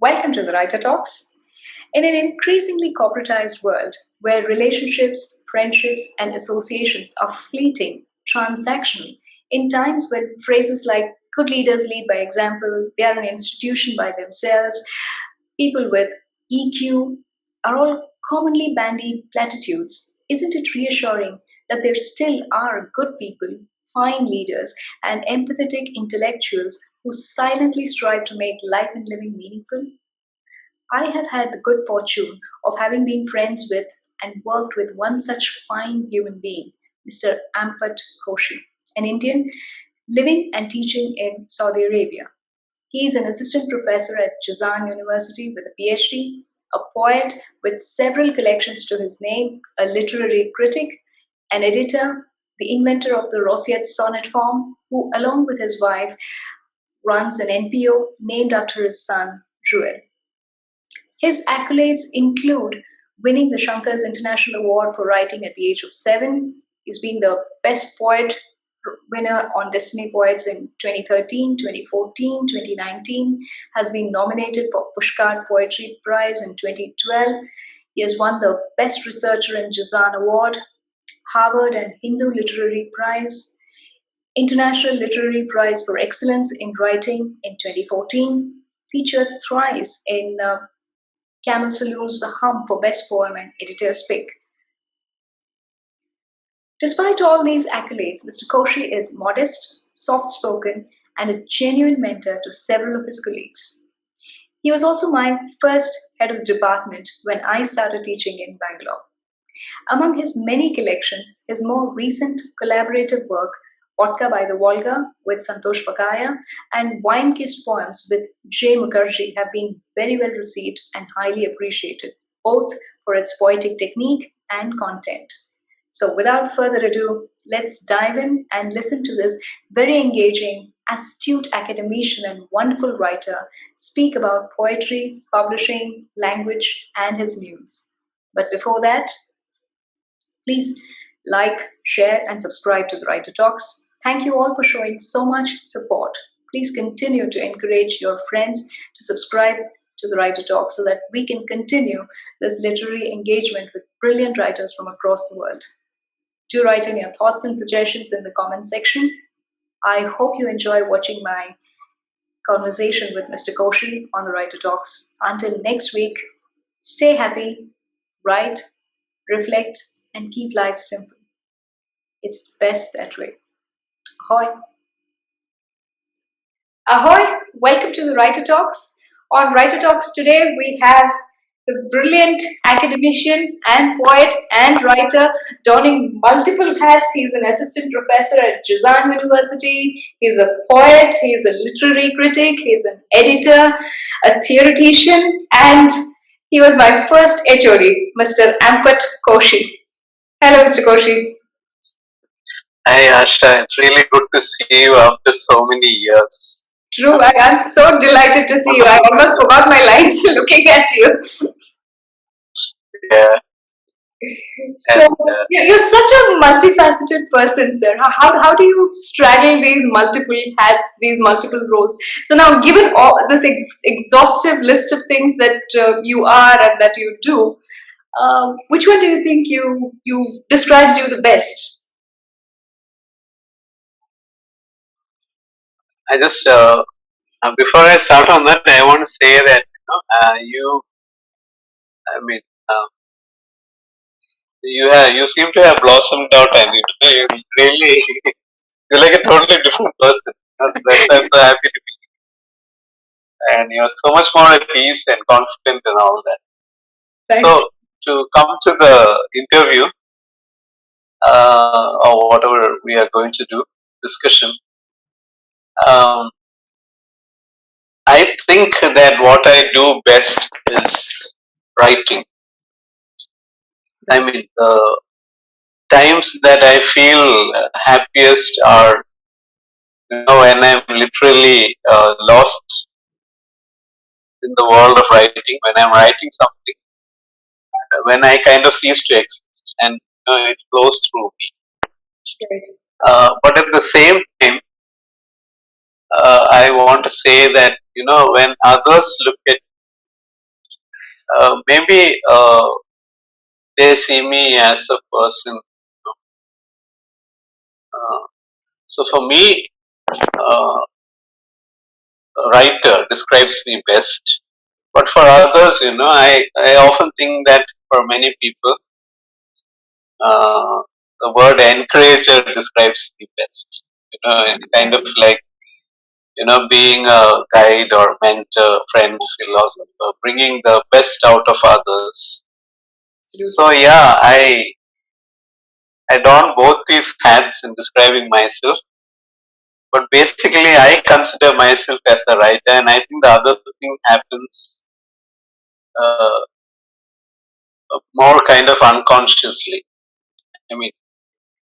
Welcome to the Writer Talks. In an increasingly corporatized world where relationships, friendships, and associations are fleeting, transactional, in times when phrases like good leaders lead by example, they are an institution by themselves, people with EQ are all commonly bandied platitudes, isn't it reassuring that there still are good people, fine leaders, and empathetic intellectuals who silently strive to make life and living meaningful? I have had the good fortune of having been friends with and worked with one such fine human being, Mr. Ampat Koshy, an Indian living and teaching in Saudi Arabia. He is an assistant professor at Jazan University with a PhD, a poet with several collections to his name, a literary critic, an editor, the inventor of the Roseate Sonnet form, who, along with his wife, runs an NPO named after his son, Ruelle. His accolades include winning the Shankar's International Award for Writing at the age of 7. He's been the Best Poet winner on Destiny Poets in 2013, 2014, 2019, has been nominated for Pushcart Poetry Prize in 2012. He has won the Best Researcher in Jazan Award, Harvard and Hindu Literary Prize, International Literary Prize for Excellence in Writing in 2014, featured thrice in Camel Saloon's The Hump for Best Poem and Editor's Pick. Despite all these accolades, Mr. Koshy is modest, soft-spoken, and a genuine mentor to several of his colleagues. He was also my first head of the department when I started teaching in Bangalore. Among his many collections, his more recent collaborative work, Vodka by the Volga with Santosh Bakaya, and Wine-Kissed Poems with J Mukherjee have been very well received and highly appreciated, both for its poetic technique and content. So without further ado, let's dive in and listen to this very engaging, astute academician and wonderful writer speak about poetry, publishing, language, and his muse. But before that, please like, share, and subscribe to the Writer Talks. Thank you all for showing so much support. Please continue to encourage your friends to subscribe to the Writer Talks so that we can continue this literary engagement with brilliant writers from across the world. Do write in your thoughts and suggestions in the comment section. I hope you enjoy watching my conversation with Mr. Koshy on the Writer Talks. Until next week, stay happy, write, reflect, and keep life simple. It's best that way. Ahoy! Ahoy! Welcome to the Writer Talks. On Writer Talks today, we have the brilliant academician and poet and writer donning multiple hats. He's an assistant professor at Jazan University. He's a poet. He's a literary critic. He's an editor, a theoretician, and he was my first HOD, Mr. Ampat Koshy. Hello, Mr. Koshy. Hi, Asha. It's really good to see you after so many years. True. I'm so delighted to see you. I almost forgot my lines looking at you. Yeah. So, you're such a multifaceted person, sir. How do you straddle these multiple hats, these multiple roles? So now, given all this exhaustive list of things that you are and that you do, which one do you think you describes you the best? I just before I start on that, I want to say that you seem to have blossomed out, and you really you're like a totally different person. That's I'm so happy to be, and you're so much more at peace and confident and all that. So to come to the interview or whatever we are going to do, discussion. I think that what I do best is writing. I mean, the times that I feel happiest are when I'm literally lost in the world of writing, when I'm writing something, when I kind of cease to exist and it flows through me. But at the same time, I want to say that when others look at maybe they see me as a person. Uh, so for me, a writer describes me best. But for others, I often think that for many people, the word encourager describes me best. And kind of like, being a guide or mentor, friend, philosopher, bringing the best out of others. So yeah, I don both these hats in describing myself, but basically I consider myself as a writer, and I think the other thing happens uh, more kind of unconsciously. I mean,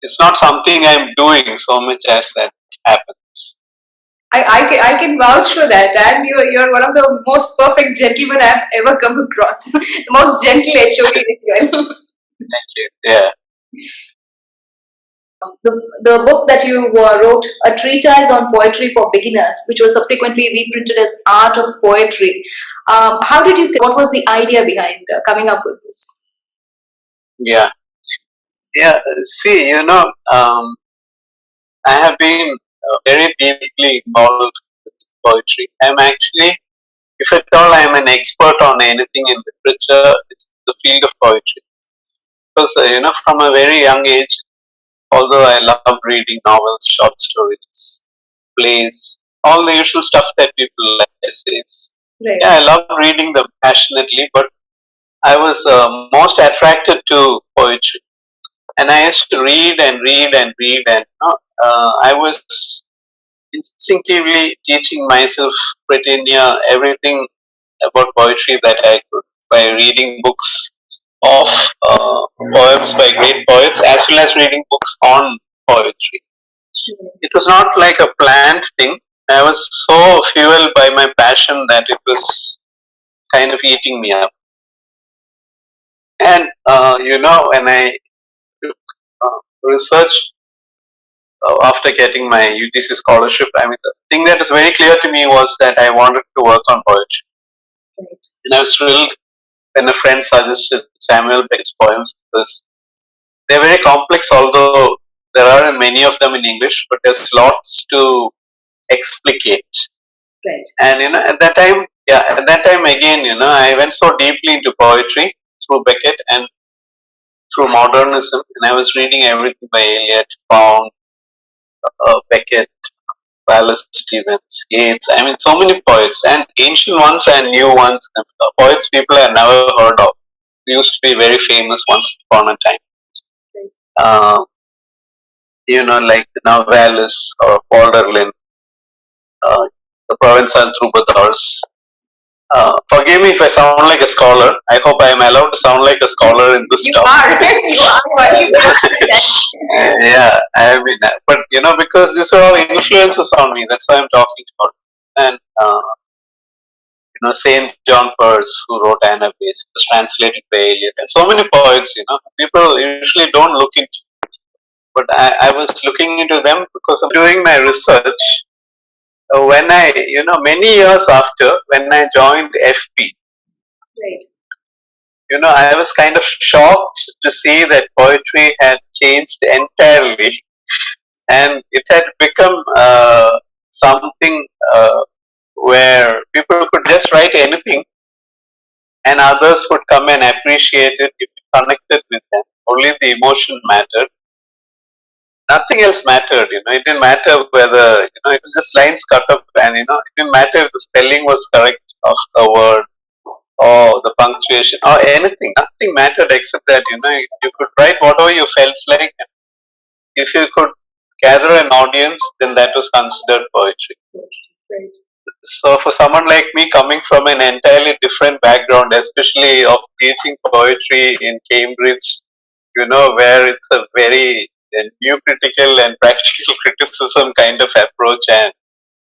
it's not something I'm doing so much as that happens. I can vouch for that, and you're one of the most perfect gentlemen I've ever come across. The most gentle HOD as well. Thank you. Yeah. The book that you wrote, A Treatise on Poetry for Beginners, which was subsequently reprinted as Art of Poetry. How did you? What was the idea behind coming up with this? Yeah. Yeah. See, I have been very deeply involved with poetry. I'm actually, if at all, I'm an expert on anything in literature. It's the field of poetry. Because from a very young age, although I love reading novels, short stories, plays, all the usual stuff that people like, essays. Right. Yeah, I love reading them passionately, but I was most attracted to poetry. And I used to read and read and read, and I was instinctively teaching myself pretty near everything about poetry that I could by reading books of poems by great poets as well as reading books on poetry. It was not like a planned thing. I was so fueled by my passion that it was kind of eating me up. And when I took research after getting my UGC scholarship, I mean, the thing that was very clear to me was that I wanted to work on poetry. Right. And I was thrilled when a friend suggested Samuel Beckett's poems because they're very complex, although there aren't many of them in English, but there's lots to explicate. Right. And at that time again, I went so deeply into poetry through Beckett and through modernism, and I was reading everything by Eliot, Pound, Beckett, Wallace Stevens, Yeats. I mean, so many poets, and ancient ones and new ones, poets people I never heard of. Used to be very famous once upon a time. Like Novalis or Balderlin, the Provençal troubadours. Forgive me if I sound like a scholar. I hope I am allowed to sound like a scholar in this topic. You are. Yeah, I mean, but because these are all influences on me. That's why I'm talking about. And Saint John Peirce, who wrote Annabeth, was translated by Eliot, and so many poets. People usually don't look into, but I was looking into them because I'm doing my research. When I, many years after, when I joined FP, right. I was kind of shocked to see that poetry had changed entirely, and it had become something where people could just write anything, and others would come and appreciate it if you connected with them. Only the emotion mattered. Nothing else mattered. It didn't matter whether it was just lines cut up, and it didn't matter if the spelling was correct of a word or the punctuation or anything. Nothing mattered except that you could write whatever you felt like. If you could gather an audience, then that was considered poetry. Right. So for someone like me coming from an entirely different background, especially of teaching poetry in Cambridge, where it's a very new critical and practical criticism kind of approach, and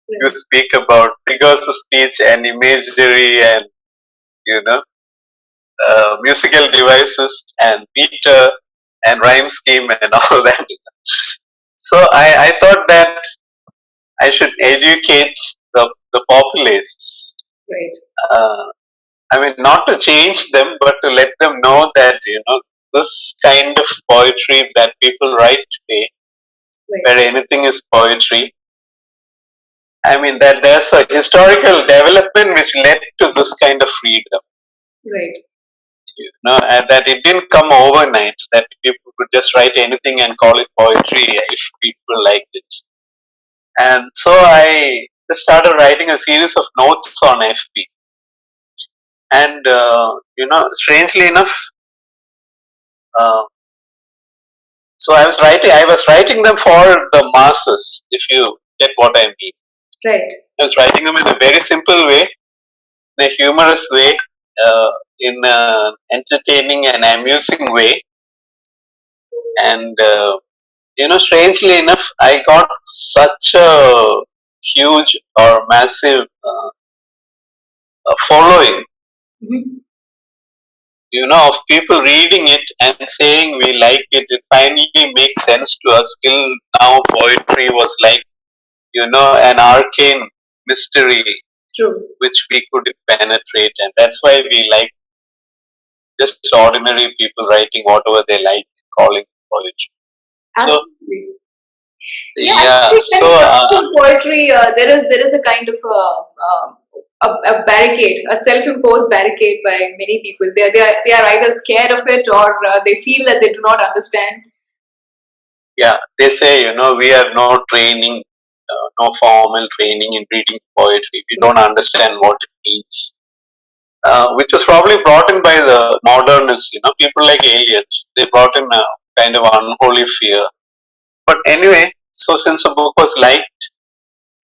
you speak about figures of speech and imagery and musical devices and meter and rhyme scheme and all that. So I thought that I should educate the populace. Right. I mean, not to change them, but to let them know that, this kind of poetry that people write today, Right. where anything is poetry, I mean, that there's a historical development which led to this kind of freedom. Right. And that it didn't come overnight, that people could just write anything and call it poetry if people liked it. And so I just started writing a series of notes on FB. And, strangely enough, uh, so I was writing them for the masses, if you get what I mean. Right. I was writing them in a very simple way, in a humorous way, in an entertaining and amusing way. And, strangely enough, I got such a huge or massive following, of people reading it and saying we like it. It finally makes sense to us. Till now, poetry was like, an arcane mystery. True. Which we couldn't penetrate, and that's why we like just ordinary people writing whatever they like, calling poetry. Absolutely. So, yeah. So poetry, there is a kind of a barricade, a self-imposed barricade by many people. They are either scared of it or they feel that they do not understand. Yeah, they say we have no training, no formal training in reading poetry. We don't understand what it means. Which was probably brought in by the modernists, people like aliens. They brought in a kind of unholy fear. But anyway, so since the book was liked,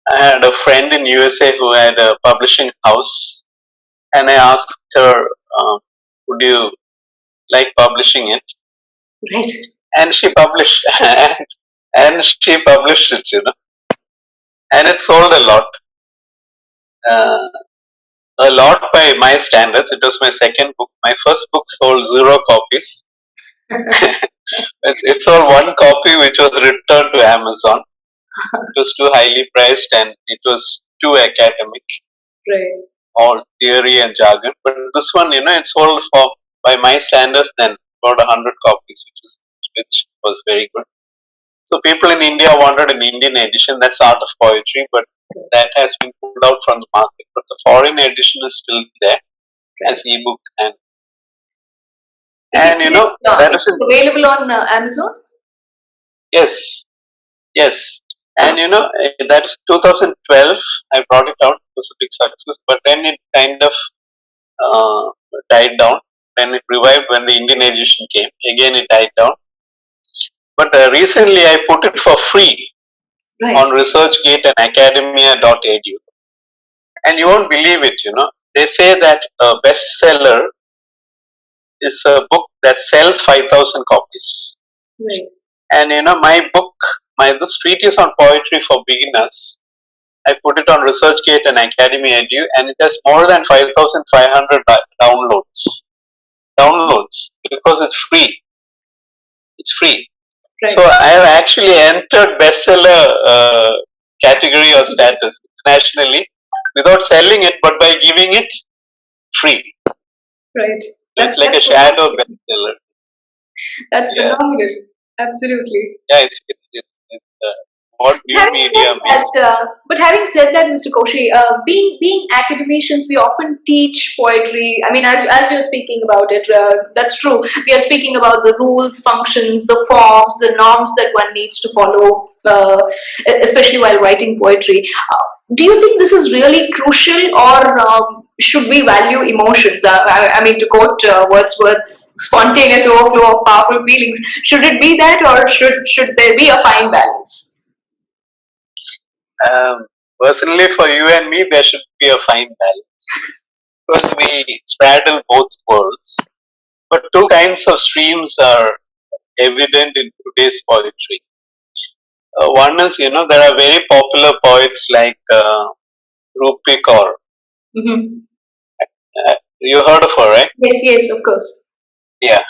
I had a friend in USA who had a publishing house, and I asked her, would you like publishing it? Right. And she published, and she published it, and it sold a lot. A lot by my standards. It was my second book. My first book sold 0 copies. It sold 1 copy, which was returned to Amazon. It was too highly priced and it was too academic. Right. All theory and jargon. But this one, it sold for, by my standards, then about 100 copies, which was very good. So people in India wanted an Indian edition. That's Art of Poetry, but that has been pulled out from the market. But the foreign edition is still there as ebook, and that is available on Amazon. Yes. And that is 2012. I brought it out. It was a big success, but then it kind of died down. Then it revived when the Indian edition came. Again, it died down. But recently, I put it for free on ResearchGate and academia.edu. And you won't believe it, They say that a bestseller is a book that sells 5,000 copies. Right. And my book, this treatise on poetry for beginners, I put it on ResearchGate and Academia.edu, and it has more than 5,500 downloads because it's free. It's free. Right. So I have actually entered bestseller category or status nationally without selling it, but by giving it free. Right. It's like a shadow bestseller. That's phenomenal. Absolutely. Yeah, it's what new media means. But having said that, Mr. Koshy, being academicians, we often teach poetry. I mean, as you're speaking about it, that's true. We are speaking about the rules, functions, the forms, the norms that one needs to follow, especially while writing poetry. Do you think this is really crucial, or should we value emotions? I mean, to quote Wordsworth, spontaneous overflow of powerful feelings. Should it be that, or should there be a fine balance? Personally, for you and me, there should be a fine balance because we straddle both worlds. But 2 kinds of streams are evident in today's poetry. One is, there are very popular poets like Rupi Kaur. Mm-hmm. You heard of her, right? Yes, of course. Yeah.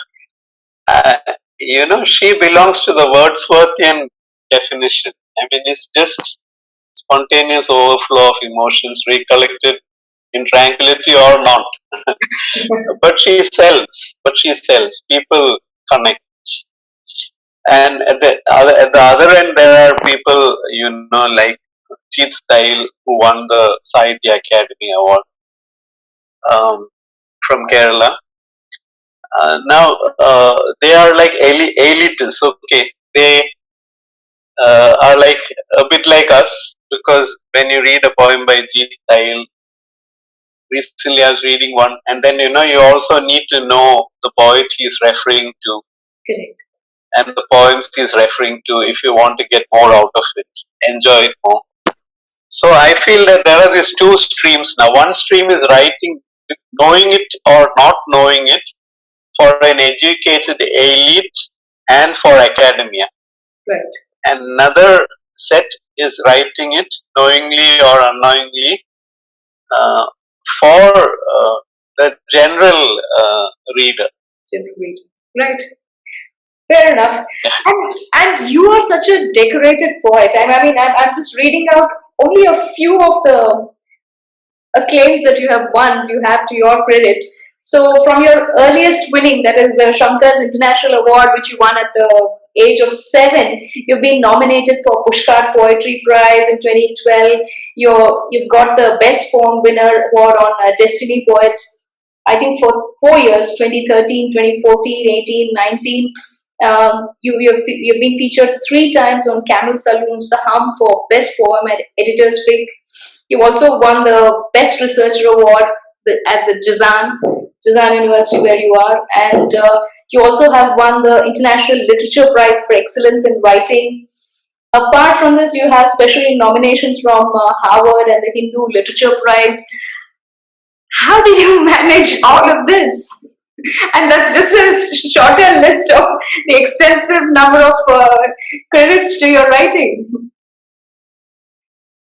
She belongs to the Wordsworthian definition. I mean, it's just spontaneous overflow of emotions recollected in tranquility or not. But she sells. People connect. And at the other end, there are people, like Jeet Style, who won the Sahitya Academy Award from Kerala. Now, they are like elitists, okay? They are like a bit like us, because when you read a poem by Jeet Style, recently I was reading one, and then you also need to know the poet he's referring to. Correct. And the poems he's referring to, if you want to get more out of it, enjoy it more. So I feel that there are these two streams now. One stream is writing, knowing it or not knowing it, for an educated elite and for academia. Right. And another set is writing it knowingly or unknowingly for the general reader. General reader. Right. Fair enough. And you are such a decorated poet. I mean, I'm just reading out only a few of the acclaims that you have won, you have to your credit. So, from your earliest winning, that is the Shankar's International Award, which you won at the age of 7, you've been nominated for Pushcart Poetry Prize in 2012. You've got the Best Poem Winner Award on Destiny Poets, I think for 4 years, 2013, 2014, 18, 19. You've been featured 3 times on Camel Saloon's The Hump for Best Poem at Editor's Pick. You also won the Best Researcher Award at the Jazan University where you are, and you also have won the International Literature Prize for Excellence in Writing. Apart from this, you have special nominations from Harvard and the Hindu Literature Prize. How did you manage all of this? And that's just a shorter list of the extensive number of credits to your writing.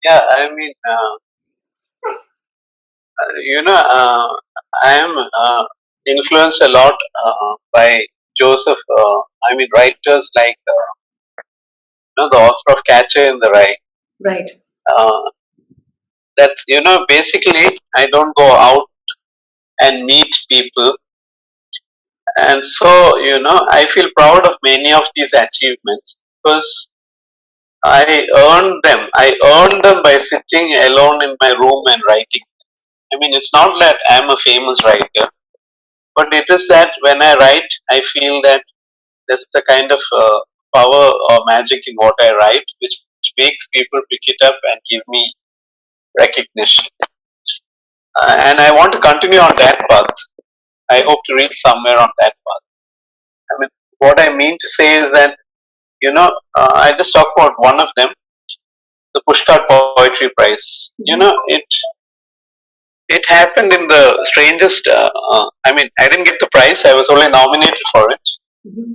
Yeah, I mean, I am influenced a lot by Joseph. Writers like the author of Catcher in the Rye. Right. That's basically I don't go out and meet people, and so I feel proud of many of these achievements because I earned them. I earned them by sitting alone in my room and writing. I mean, it's not that I'm a famous writer, but it is that when I write, I feel that there's the kind of power or magic in what I write, which makes people pick it up and give me recognition. And I want to continue on that path. I hope to reach somewhere on that path. I mean, what I mean to say is that, I just talk about one of them, the Pushcart Poetry Prize. It happened in the strangest. I didn't get the prize. I was only nominated for it. Mm-hmm.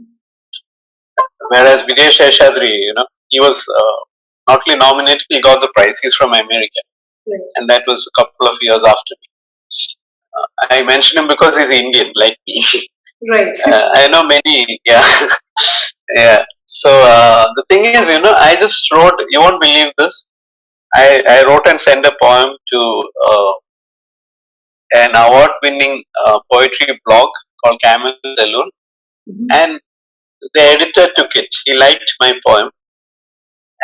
Whereas Vijay Sheshadri, he was not only nominated, he got the prize. He's from America, right. And that was a couple of years after me. I mention him because he's Indian, like me. Right. I know many. Yeah, yeah. So the thing is, I just wrote. You won't believe this. I wrote and sent a poem to an award-winning poetry blog called Camel Saloon, and the editor took it. He liked my poem,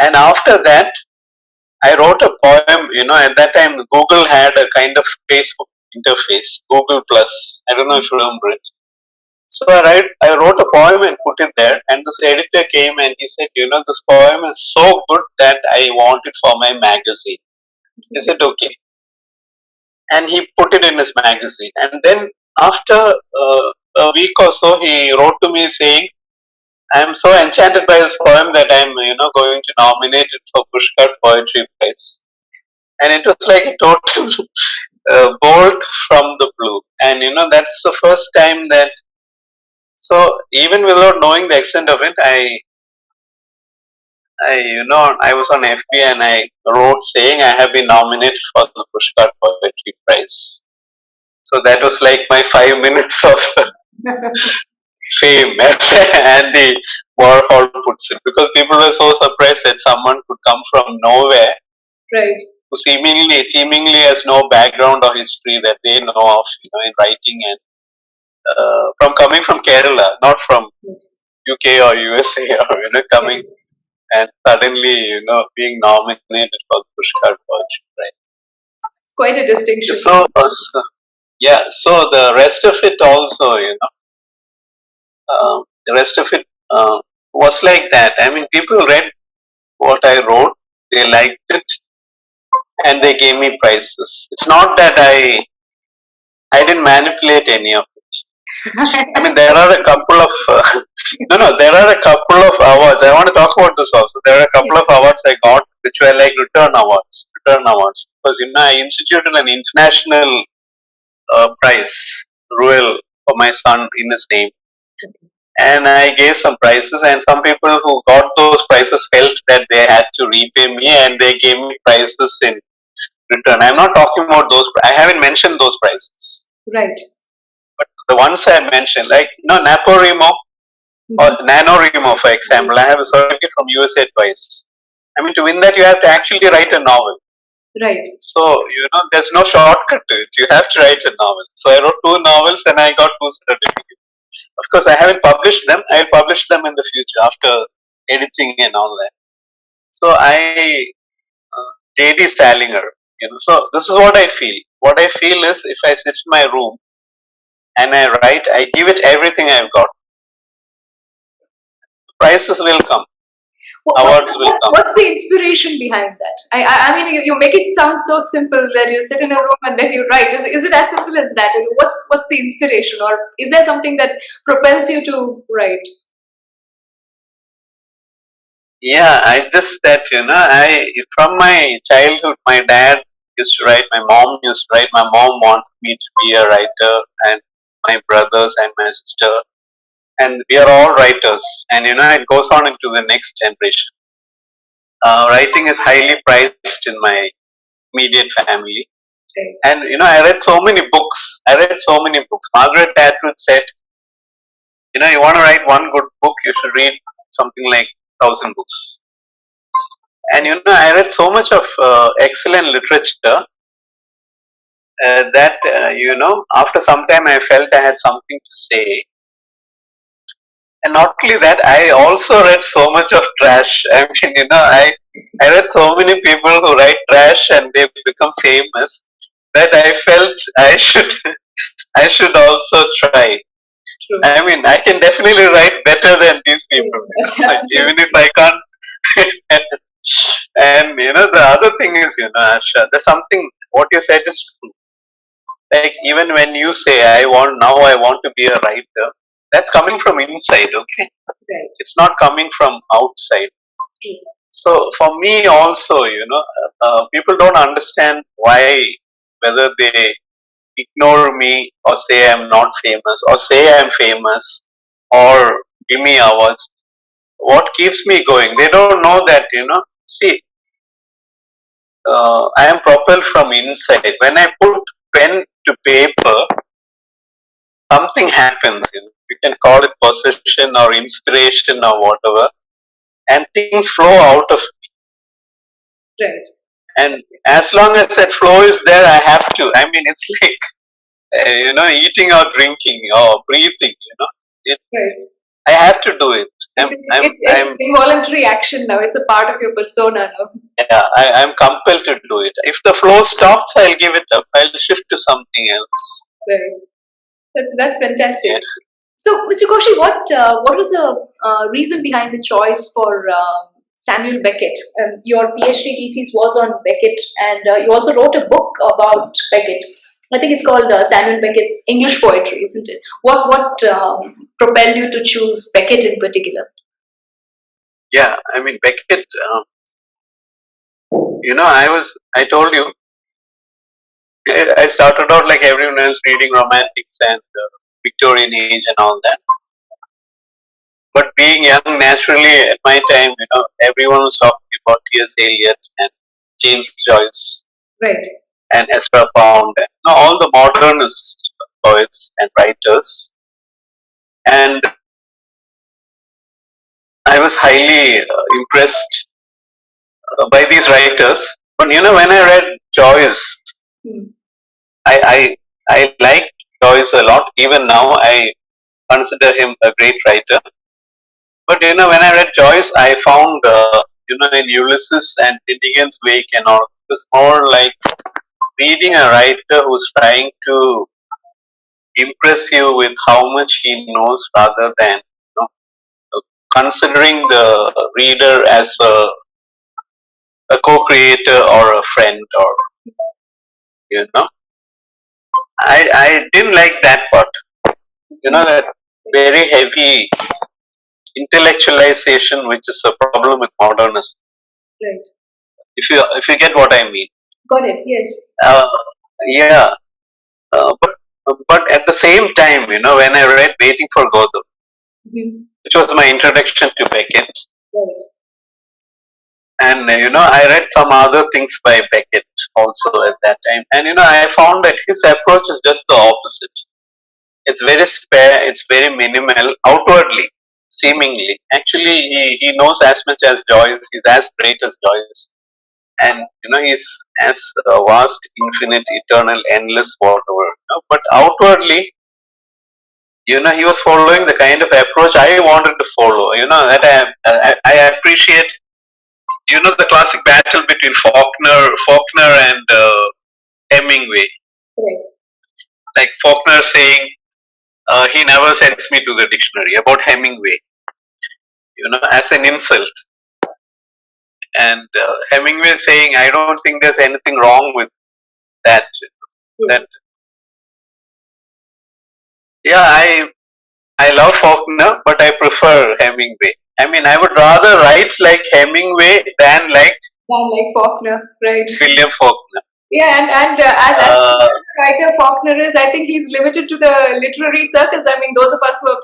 and after that, I wrote a poem. At that time, Google had a kind of Facebook interface, Google Plus. I don't know if you remember it. So I wrote a poem and put it there, and this editor came and he said, this poem is so good that I want it for my magazine. He said, okay. And he put it in his magazine. And then after a week or so, he wrote to me saying, I am so enchanted by this poem that I am, going to nominate it for Pushcart Poetry Prize. And it was like a total bolt from the blue. And, that's the first time that, so even without knowing the extent of it, I was on FB and I wrote saying I have been nominated for the Pushcart Poetry Prize. So that was like my 5 minutes of fame, as Andy Warhol puts it, because people were so surprised that someone could come from nowhere Right. who seemingly has no background or history that they know of, in writing, and from coming from Kerala, not from UK or USA, or coming and suddenly being nominated for the Pushcart Poetry Prize. It's quite a distinction. So the rest of it also, the rest of it was like that. I mean, people read what I wrote, they liked it, and they gave me prizes. It's not that I didn't manipulate any of it. I mean, there are a couple of there are a couple of awards. I want to talk about this also. There are a couple of awards I got which were like return awards, because I instituted an international prize, Ruelle, for my son in his name, and I gave some prizes, and some people who got those prizes felt that they had to repay me, and they gave me prizes in return. I'm not talking about those. I haven't mentioned those prizes. Right. But the ones I mentioned, like NaPoWriMo or NaNoWriMo, for example, I have a certificate from USA twice. I mean, to win that, you have to actually write a novel. Right. So there's no shortcut to it. You have to write a novel. So I wrote 2 novels and I got 2 certificates. Of course, I haven't published them. I'll publish them in the future after editing and all that. So J.D. Salinger, So this is what I feel. What I feel is, if I sit in my room and I write, I give it everything I've got. Prizes will come. Awards will come. What's the inspiration behind that? I mean, you make it sound so simple that you sit in a room and then you write. Is it as simple as that? What's the inspiration, or is there something that propels you to write? Yeah, I just that from my childhood, my dad used to write, my mom used to write. My mom wanted me to be a writer, and my brothers and my sister, and we are all writers. And it goes on into the next generation. Writing is highly prized in my immediate family, and I read so many books. Margaret Atwood said, you want to write one good book, you should read something like 1,000 books. And I read so much of excellent literature that after some time I felt I had something to say. And not only that, I also read so much of trash. I mean, I read so many people who write trash and they become famous that I felt I should also try. True. I mean, I can definitely write better than these people, even if I can't. And the other thing is, Asha, there's something, what you said is true. Like, even when you say, I want to be a writer, that's coming from inside, okay? Right. It's not coming from outside. So for me also, people don't understand why, whether they ignore me or say I'm not famous or say I'm famous or give me awards. What keeps me going? They don't know that, see, I am propelled from inside. When I put pen to paper, something happens. You can call it possession or inspiration or whatever, and things flow out of me. Right. And as long as that flow is there, I have to. I mean, it's like eating or drinking or breathing. It's, right. I have to do it. It's involuntary action now. It's a part of your persona now. Yeah, I'm compelled to do it. If the flow stops, I'll give it up. I'll shift to something else. Right. That's fantastic. Yeah. So, Mr. Koshy, what was the reason behind the choice for Samuel Beckett? Your PhD thesis was on Beckett, and you also wrote a book about Beckett. I think it's called Samuel Beckett's English Poetry, isn't it? What propelled you to choose Beckett in particular? Yeah, I mean, Beckett, I told you, I started out like everyone else reading romantics and Victorian age and all that. But being young, naturally, at my time, everyone was talking about T.S. Eliot and James Joyce. Right. And Asst.Prof. And all the modernist poets and writers. And I was highly impressed by these writers, But when I read Joyce, I like Joyce a lot. Even now, I consider him a great writer. But when I read Joyce, I found in Ulysses and Finnegan's Wake and all, it was more like reading a writer who's trying to impress you with how much he knows, rather than considering the reader as a co-creator or a friend, or you know. I didn't like that part. That very heavy intellectualization, which is a problem with modernism. Right. If you get what I mean. Got it. Yes. Yeah. But at the same time, when I read Waiting for Godot, which was my introduction to Beckett, Right. and I read some other things by Beckett also at that time, and I found that his approach is just the opposite. It's very spare, it's very minimal outwardly, seemingly. Actually, he knows as much as Joyce, he's as great as Joyce, and he's as vast, infinite, eternal, endless, whatever. But outwardly, he was following the kind of approach I wanted to follow. That I appreciate. The classic battle between Faulkner and Hemingway. Right. Like Faulkner saying, he never sends me to the dictionary, about Hemingway, as an insult. And Hemingway saying, I don't think there's anything wrong with that. That yeah, I love Faulkner, but I prefer Hemingway. I mean, I would rather write like Hemingway than like Faulkner, right? William Faulkner. Yeah, and as a writer Faulkner is, I think he's limited to the literary circles. I mean, those of us who have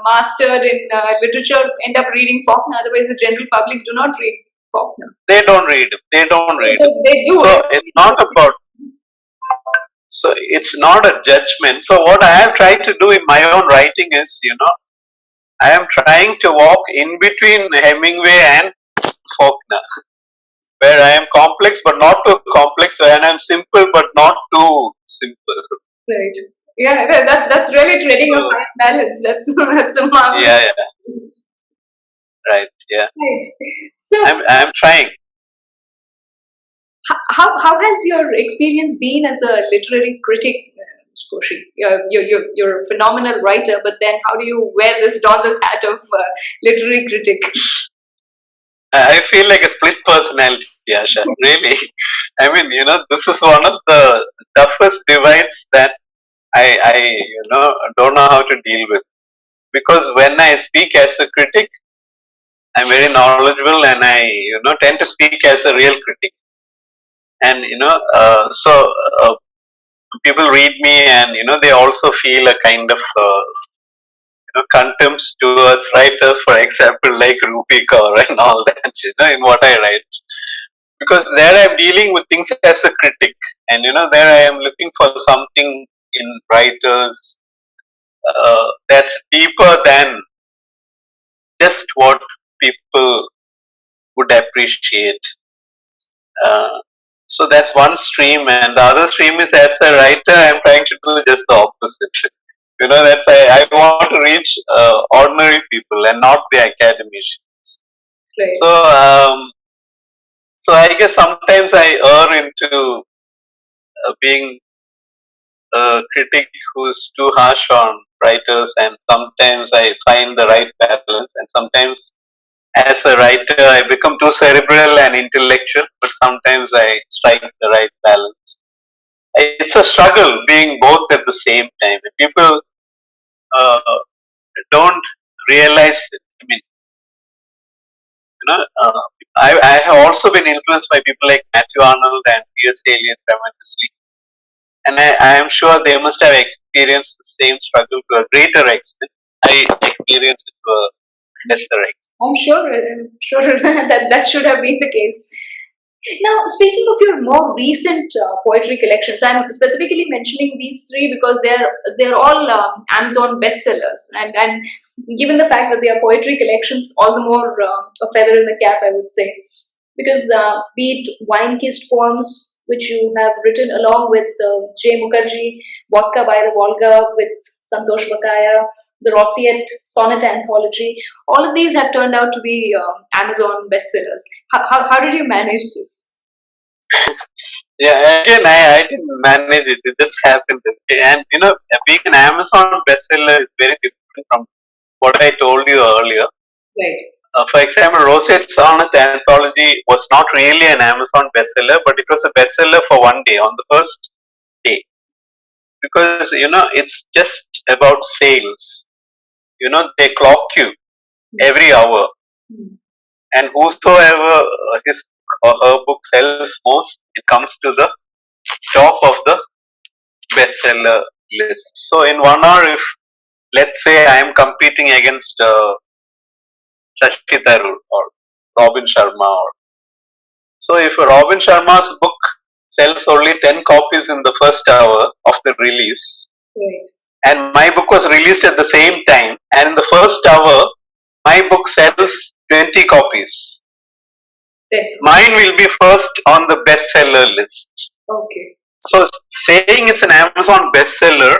mastered in literature end up reading Faulkner. Otherwise, the general public do not read Faulkner. They don't read him. They do. So it's not about. So it's not a judgment. So what I have tried to do in my own writing is, I am trying to walk in between Hemingway and Faulkner, where I am complex but not too complex, and I am simple but not too simple. Right. Yeah, that's really treading a fine balance. That's a mark. Yeah. Right. Yeah. Right. So I'm trying. How has your experience been as a literary critic, Koshy? You're a phenomenal writer, but then how do you wear this hat of literary critic? I feel like a split personality, Asha. Really. I mean, this is one of the toughest divides that I don't know how to deal with. Because when I speak as a critic, I'm very knowledgeable, and I tend to speak as a real critic. And so people read me, and they also feel a kind of contempt towards writers, for example, like Rupi Kaur and all that, in what I write. Because there I'm dealing with things as a critic, and there I am looking for something in writers that's deeper than just what people would appreciate. So that's one stream, and the other stream is, as a writer, I'm trying to do just the opposite. That's I want to reach ordinary people and not the academicians. Right. So I guess sometimes I err into being a critic who's too harsh on writers, and sometimes I find the right balance, and sometimes as a writer I become too cerebral and intellectual, but sometimes I strike the right balance. It's a struggle being both at the same time. People don't realize it. I mean, I have also been influenced by people like Matthew Arnold and T.S. Eliot tremendously, and I am sure they must have experienced the same struggle to a greater extent. I experienced it to a lesser extent. I'm sure that should have been the case. Now, speaking of your more recent poetry collections, I'm specifically mentioning these three because they're all Amazon bestsellers, and given the fact that they are poetry collections, all the more a feather in the cap, I would say. because be it wine-kissed poems, which you have written along with J Mukherjee, Vodka by the Volga with Santosh Bakaya, the Roseate Sonnet anthology, all of these have turned out to be Amazon bestsellers. How did you manage this? Yeah, again, I didn't manage it. It just happened. And being an Amazon bestseller is very different from what I told you earlier. Right. For example, Roseate Sonnet anthology was not really an Amazon bestseller, but it was a bestseller for one day, on the first day. Because, it's just about sales. They clock you every hour. And whosoever his or her book sells most, it comes to the top of the bestseller list. So in 1 hour, if let's say I am competing against Shashi Tharoor or Robin Sharma, so if Robin Sharma's book sells only 10 copies in the first hour of the release, right, and my book was released at the same time, and in the first hour, my book sells 20 copies. Mine will be first on the bestseller list. Okay. So saying it's an Amazon bestseller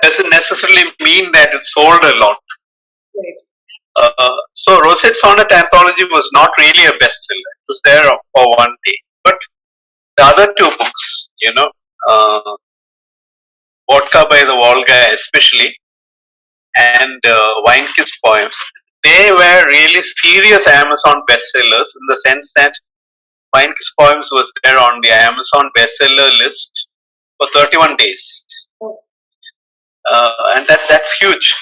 doesn't necessarily mean that it sold a lot. Right. So Roseate Sonnet anthology was not really a bestseller. It was there for one day. But the other two books, Vodka by the Volga especially, and Wine-Kissed Poems, they were really serious Amazon bestsellers in the sense that Wine-Kissed Poems was there on the Amazon bestseller list for 31 days. And that's huge.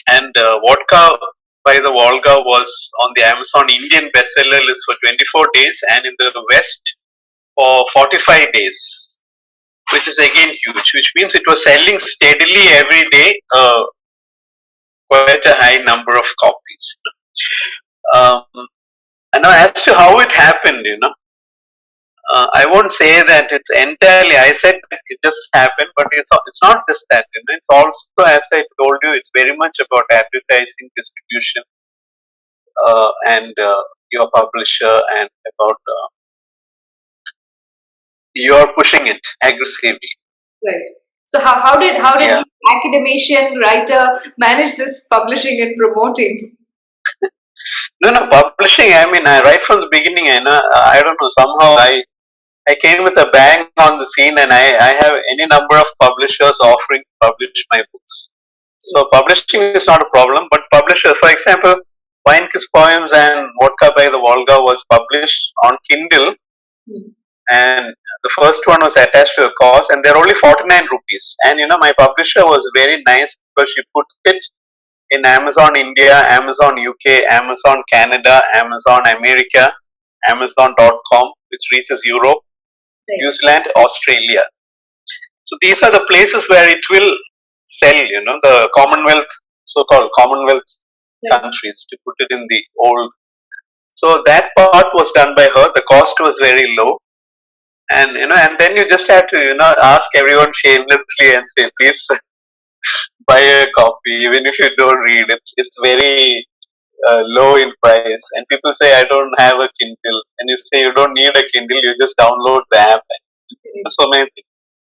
And Vodka by the Volga was on the Amazon Indian bestseller list for 24 days and in the West for 45 days, which is again huge, which means it was selling steadily every day, quite a high number of copies. And now as to how it happened, I won't say that it's entirely. I said it just happened, but it's not just that. It's also, as I told you, it's very much about advertising, distribution, and your publisher, and about you're pushing it aggressively. Right. So how did the academician writer manage this publishing and promoting? No, publishing. I mean, right from the beginning, I don't know. Somehow, I came with a bang on the scene, and I have any number of publishers offering to publish my books. So publishing is not a problem, but publishers, for example, Wine-Kissed Poems and Vodka by the Volga was published on Kindle, and the first one was attached to a course, and they're only 49 rupees. And my publisher was very nice because she put it in Amazon India, Amazon UK, Amazon Canada, Amazon America, Amazon.com, which reaches Europe, New Zealand, Australia. So these are the places where it will sell, the Commonwealth, so-called Commonwealth countries, to put it in the old. So that part was done by her. The cost was very low. And, and then you just have to, ask everyone shamelessly and say, please buy a copy, even if you don't read it. It's very low in price. And people say, I don't have a Kindle. And you say, you don't need a Kindle, you just download the app. So many things.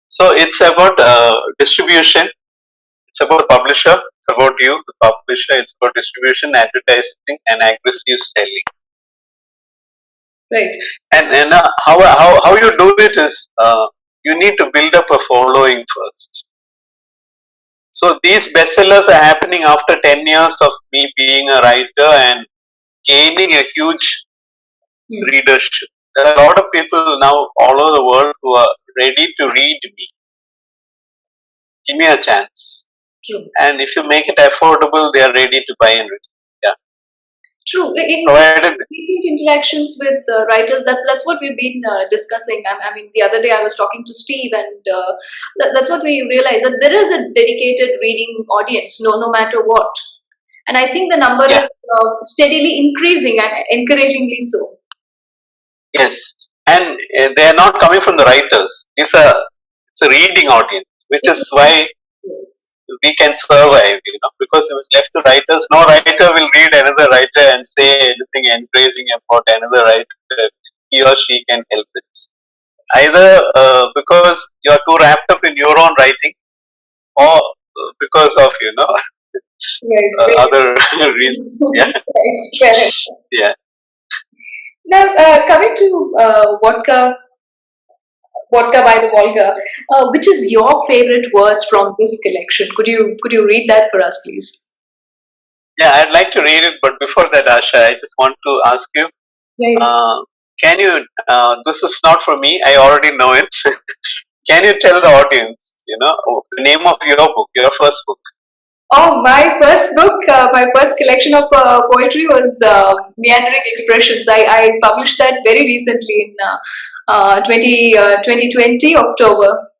So it's about distribution, it's about publisher, it's about you, the publisher, it's about distribution, advertising, and aggressive selling. Right. And how you do it is you need to build up a following first. So these bestsellers are happening after 10 years of me being a writer and gaining a huge readership. There are a lot of people now all over the world who are ready to read me. Give me a chance. True. And if you make it affordable, they are ready to buy and read. Yeah. True. In recent interactions with writers, that's what we've been discussing. I mean, the other day I was talking to Steve, and that's what we realized, that there is a dedicated reading audience, no matter what. And I think the number is steadily increasing, and encouragingly so. Yes, and they are not coming from the writers. It's a reading audience, which is why we can survive, because if it's left to writers, no writer will read another writer and say anything encouraging about another writer. He or she can help it. Either because you're too wrapped up in your own writing, or because of Right. other reasons. Yeah, Right. Correct. yeah. Now, coming to Vodka by the Volga, which is your favorite verse from this collection? Could you read that for us, please? Yeah, I'd like to read it, but before that, Asha, I just want to ask you, Right. can you, this is not for me, I already know it. Can you tell the audience, the name of your book, your first book? Oh, my first book, my first collection of poetry was Meandering Expressions. I published that very recently in 2020 October.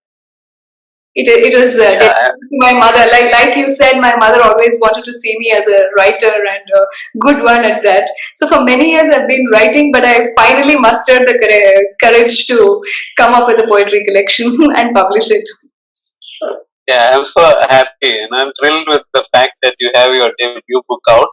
It was dedicated to my mother. Like you said, my mother always wanted to see me as a writer and a good one at that. So for many years I've been writing, but I finally mustered the courage to come up with a poetry collection and publish it. Yeah, I'm so happy and I'm thrilled with the fact that you have your debut book out.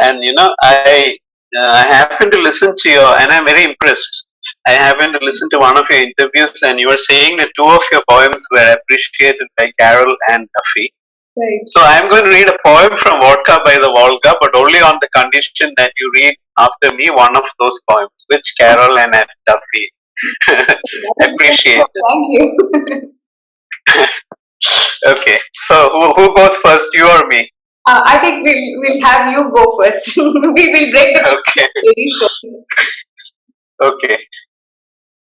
And I happen to listen to and I'm very impressed. I happened to listen to one of your interviews, and you were saying that two of your poems were appreciated by Carol and Duffy. Right. So I'm going to read a poem from Vodka by the Volga, but only on the condition that you read after me one of those poems, which Carol and Duffy appreciated. Thank you. Okay, so who goes first, you or me? I think we'll have you go first. we will break the Okay. ladies first. Okay.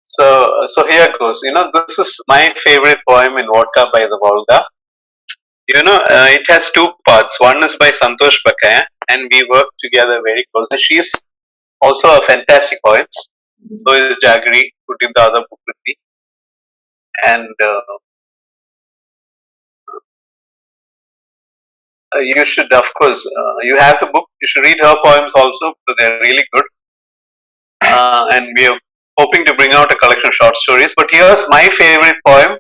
So here goes. This is my favorite poem in Vodka by the Volga. It has two parts. One is by Santosh Bakaya, and we work together very closely. She's also a fantastic poet. So is Jaggery, who did the other book with me. And you should, of course, you have the book. You should read her poems also, because they're really good. And we are hoping to bring out a collection of short stories. But here's my favorite poem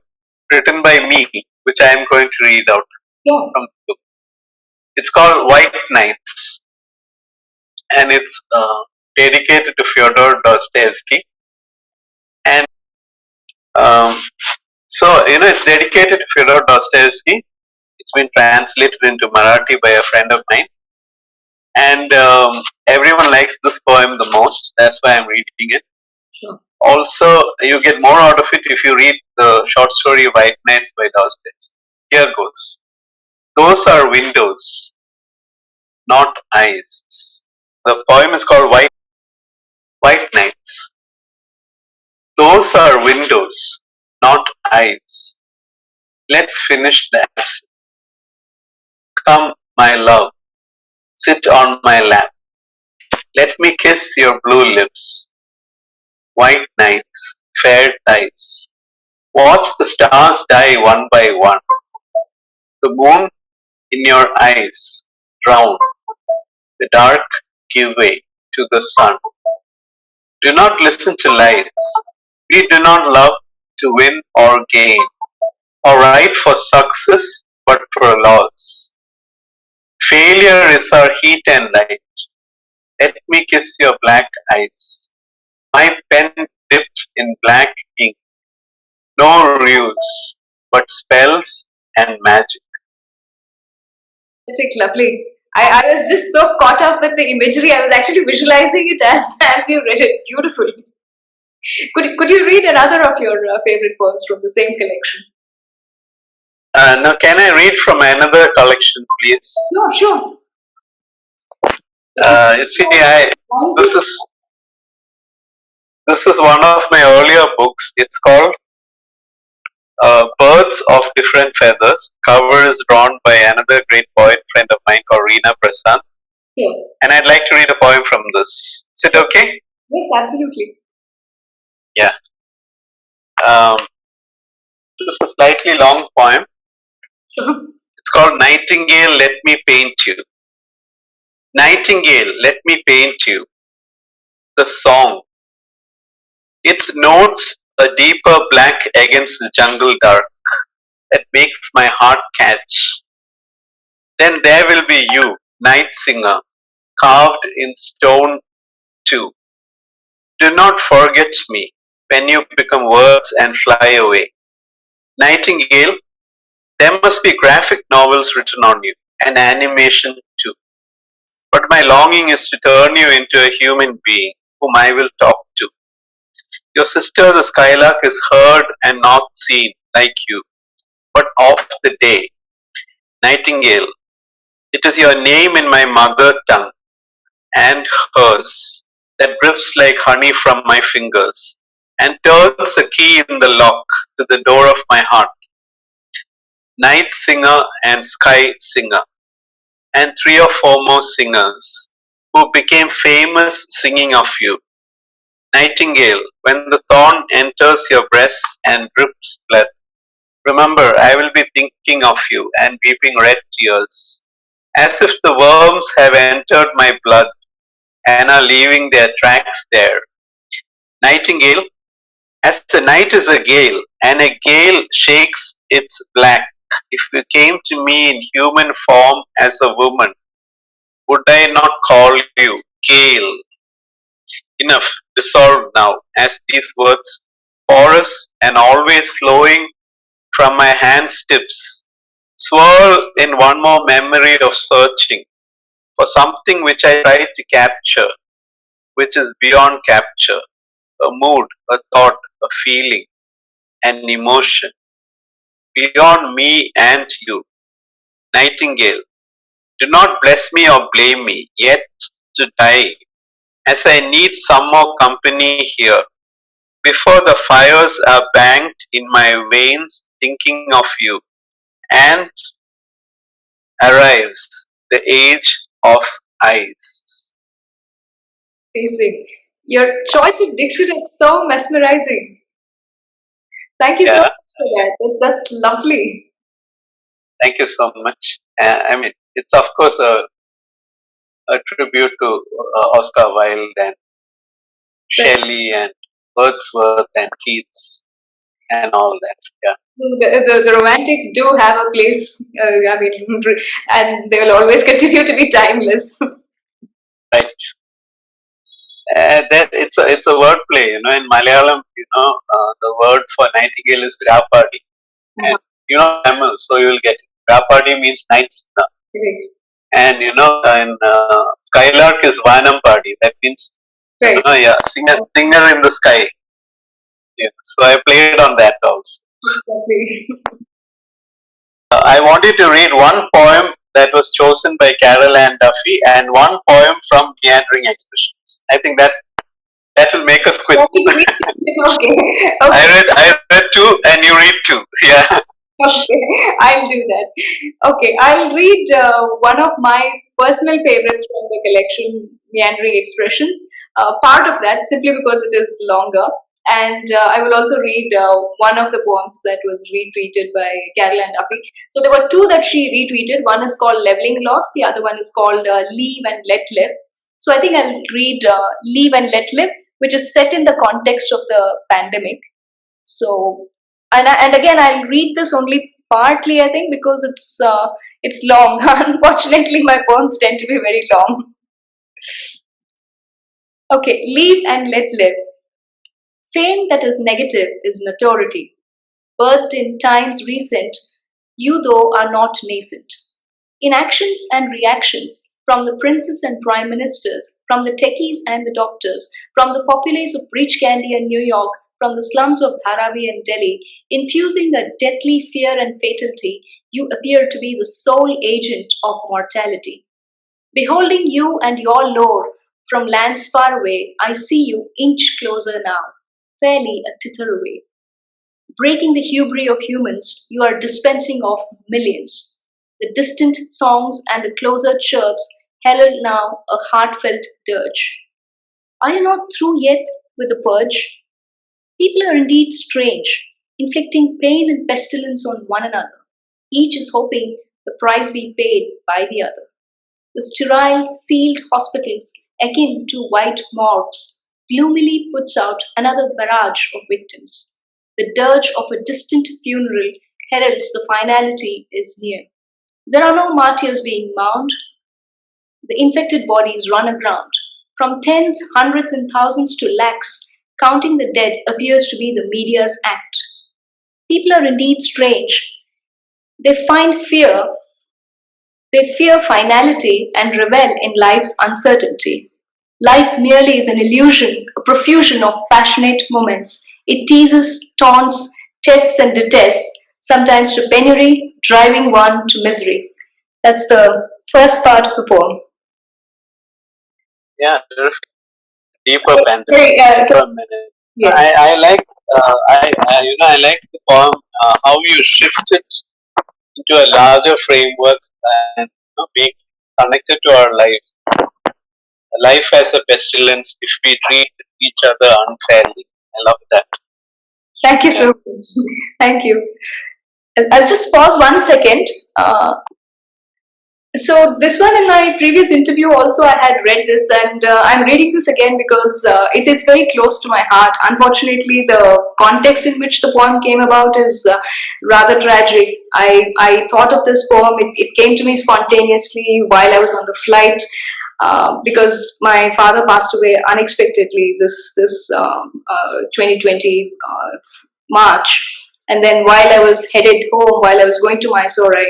written by me, which I am going to read out from the book. It's called White Nights, and it's dedicated to Fyodor Dostoevsky. And so, it's dedicated to Fyodor Dostoevsky. It's been translated into Marathi by a friend of mine. And everyone likes this poem the most. That's why I'm reading it. Sure. Also, you get more out of it if you read the short story White Nights by Dostoevsky. Here goes. Those are windows, not eyes. The poem is called White Nights. Those are windows, not eyes. Let's finish that. Come, my love, sit on my lap. Let me kiss your blue lips. White nights, fair ties. Watch the stars die one by one. The moon in your eyes drown. The dark give way to the sun. Do not listen to lies. We do not love to win or gain, or write for success, but for loss. Failure is our heat and light. Let me kiss your black eyes. My pen dipped in black ink. No rules, but spells and magic. Lovely. I was just so caught up with the imagery. I was actually visualizing it as you read it. Beautiful. Could you read another of your favorite poems from the same collection? Now, can I read from another collection, please? Sure. You see, this is one of my earlier books. It's called Birds of Different Feathers. Cover is drawn by another great poet friend of mine called Reena Prasad. Yeah. And I'd like to read a poem from this. Is it okay? Yes, absolutely. Yeah. This is a slightly long poem. It's called Nightingale, Let Me Paint You. Nightingale, let me paint you. The song. Its notes a deeper black against the jungle dark. that makes my heart catch. Then there will be you, night singer, carved in stone too. Do not forget me when you become words and fly away. Nightingale, there must be graphic novels written on you, and animation too. But my longing is to turn you into a human being whom I will talk to. Your sister the skylark is heard and not seen like you, but of the day. Nightingale, it is your name in my mother tongue and hers that drips like honey from my fingers and turns the key in the lock to the door of my heart. Night singer and sky singer, and three or four more singers who became famous singing of you. Nightingale, when the thorn enters your breast and drips blood, remember I will be thinking of you and weeping red tears, as if the worms have entered my blood and are leaving their tracks there. Nightingale, as the night is a gale, and a gale shakes its black, if you came to me in human form as a woman, would I not call you Gale? Enough, dissolved now, as these words, porous and always flowing from my hands' tips, swirl in one more memory of searching for something which I tried to capture, which is beyond capture, a mood, a thought, a feeling, an emotion, beyond me and you. Nightingale, do not bless me or blame me, yet to die, as I need some more company here, before the fires are banked in my veins thinking of you, and arrives the age of ice. Amazing. Your choice of diction is so mesmerizing. Thank you so Yeah, much for that. That's lovely. thank you so much. I mean, it's of course a tribute to Oscar Wilde and Right. Shelley and Wordsworth and Keats and all that. Yeah, The romantics do have a place, I mean, and they will always continue to be timeless. right. That it's a wordplay, in Malayalam, the word for nightingale is grapadi, and Camel, so you will get it. Grapadi means night singer, Right. and in skylark is Vanam Party. That means Right. yeah, singer in the sky. Yeah. So I played on that also. Exactly. I wanted to read one poem that was chosen by Carol Ann Duffy and one poem from Meandering Expressions. I think that will make us quit. Okay. I Okay. read two and you read two. Yeah. Okay. I'll do that. Okay. I'll read one of my personal favorites from the collection, Meandering Expressions. Part of that simply because it is longer. And I will also read one of the poems that was retweeted by Carol Ann Duffy. So there were two that she retweeted. One is called Leveling Loss. The other one is called Leave and Let Live. So I think I'll read Leave and Let Live, which is set in the context of the pandemic. So, and again, I'll read this only partly, I think, because it's long. Unfortunately, my poems tend to be very long. Okay, leave and let live. Fame that is negative is notoriety. Birthed in times recent, you though are not nascent. In actions and reactions, from the princes and prime ministers, from the techies and the doctors, from the populace of Breach Candy and New York, from the slums of Dharavi and Delhi, infusing a deadly fear and fatality, you appear to be the sole agent of mortality. Beholding you and your lore from lands far away, I see you inch closer now, fairly a tither away. Breaking the hubris of humans, you are dispensing of millions. The distant songs and the closer chirps herald now a heartfelt dirge. Are you not through yet with the purge? People are indeed strange, inflicting pain and pestilence on one another. Each is hoping the price be paid by the other. The sterile, sealed hospitals, akin to white morgues, gloomily puts out another barrage of victims. The dirge of a distant funeral heralds the finality is near. There are no martyrs being mourned, the infected bodies run aground. From tens, hundreds, and thousands to lakhs, counting the dead appears to be the media's act. People are indeed strange. They find fear, they fear finality and revel in life's uncertainty. Life merely is an illusion, a profusion of passionate moments. It teases, taunts, tests, and detests, sometimes to penury, driving one to misery. That's the first part of the poem. Yeah, terrific. Deeper pen. Yes. I like I like the poem how you shift it into a larger framework and being connected to our life. Life as a pestilence if we treat each other unfairly. I love that. Thank you so much. Thank you. I'll just pause 1 second. So this one in my previous interview also I had read this, and I'm reading this again because it's very close to my heart. Unfortunately, the context in which the poem came about is rather tragic. I thought of this poem. It came to me spontaneously while I was on the flight. Because my father passed away unexpectedly this 2020 March, and then while I was headed home, while I was going to Mysore,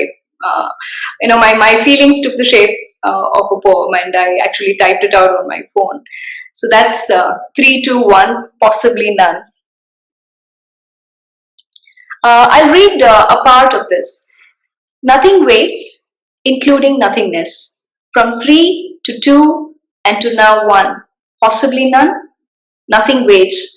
my feelings took the shape of a poem, and I actually typed it out on my phone. So that's 3, 2, 1, possibly none. I'll read a part of this. Nothing waits, including nothingness. From 3 to 2 and to now 1, possibly none. Nothing waits.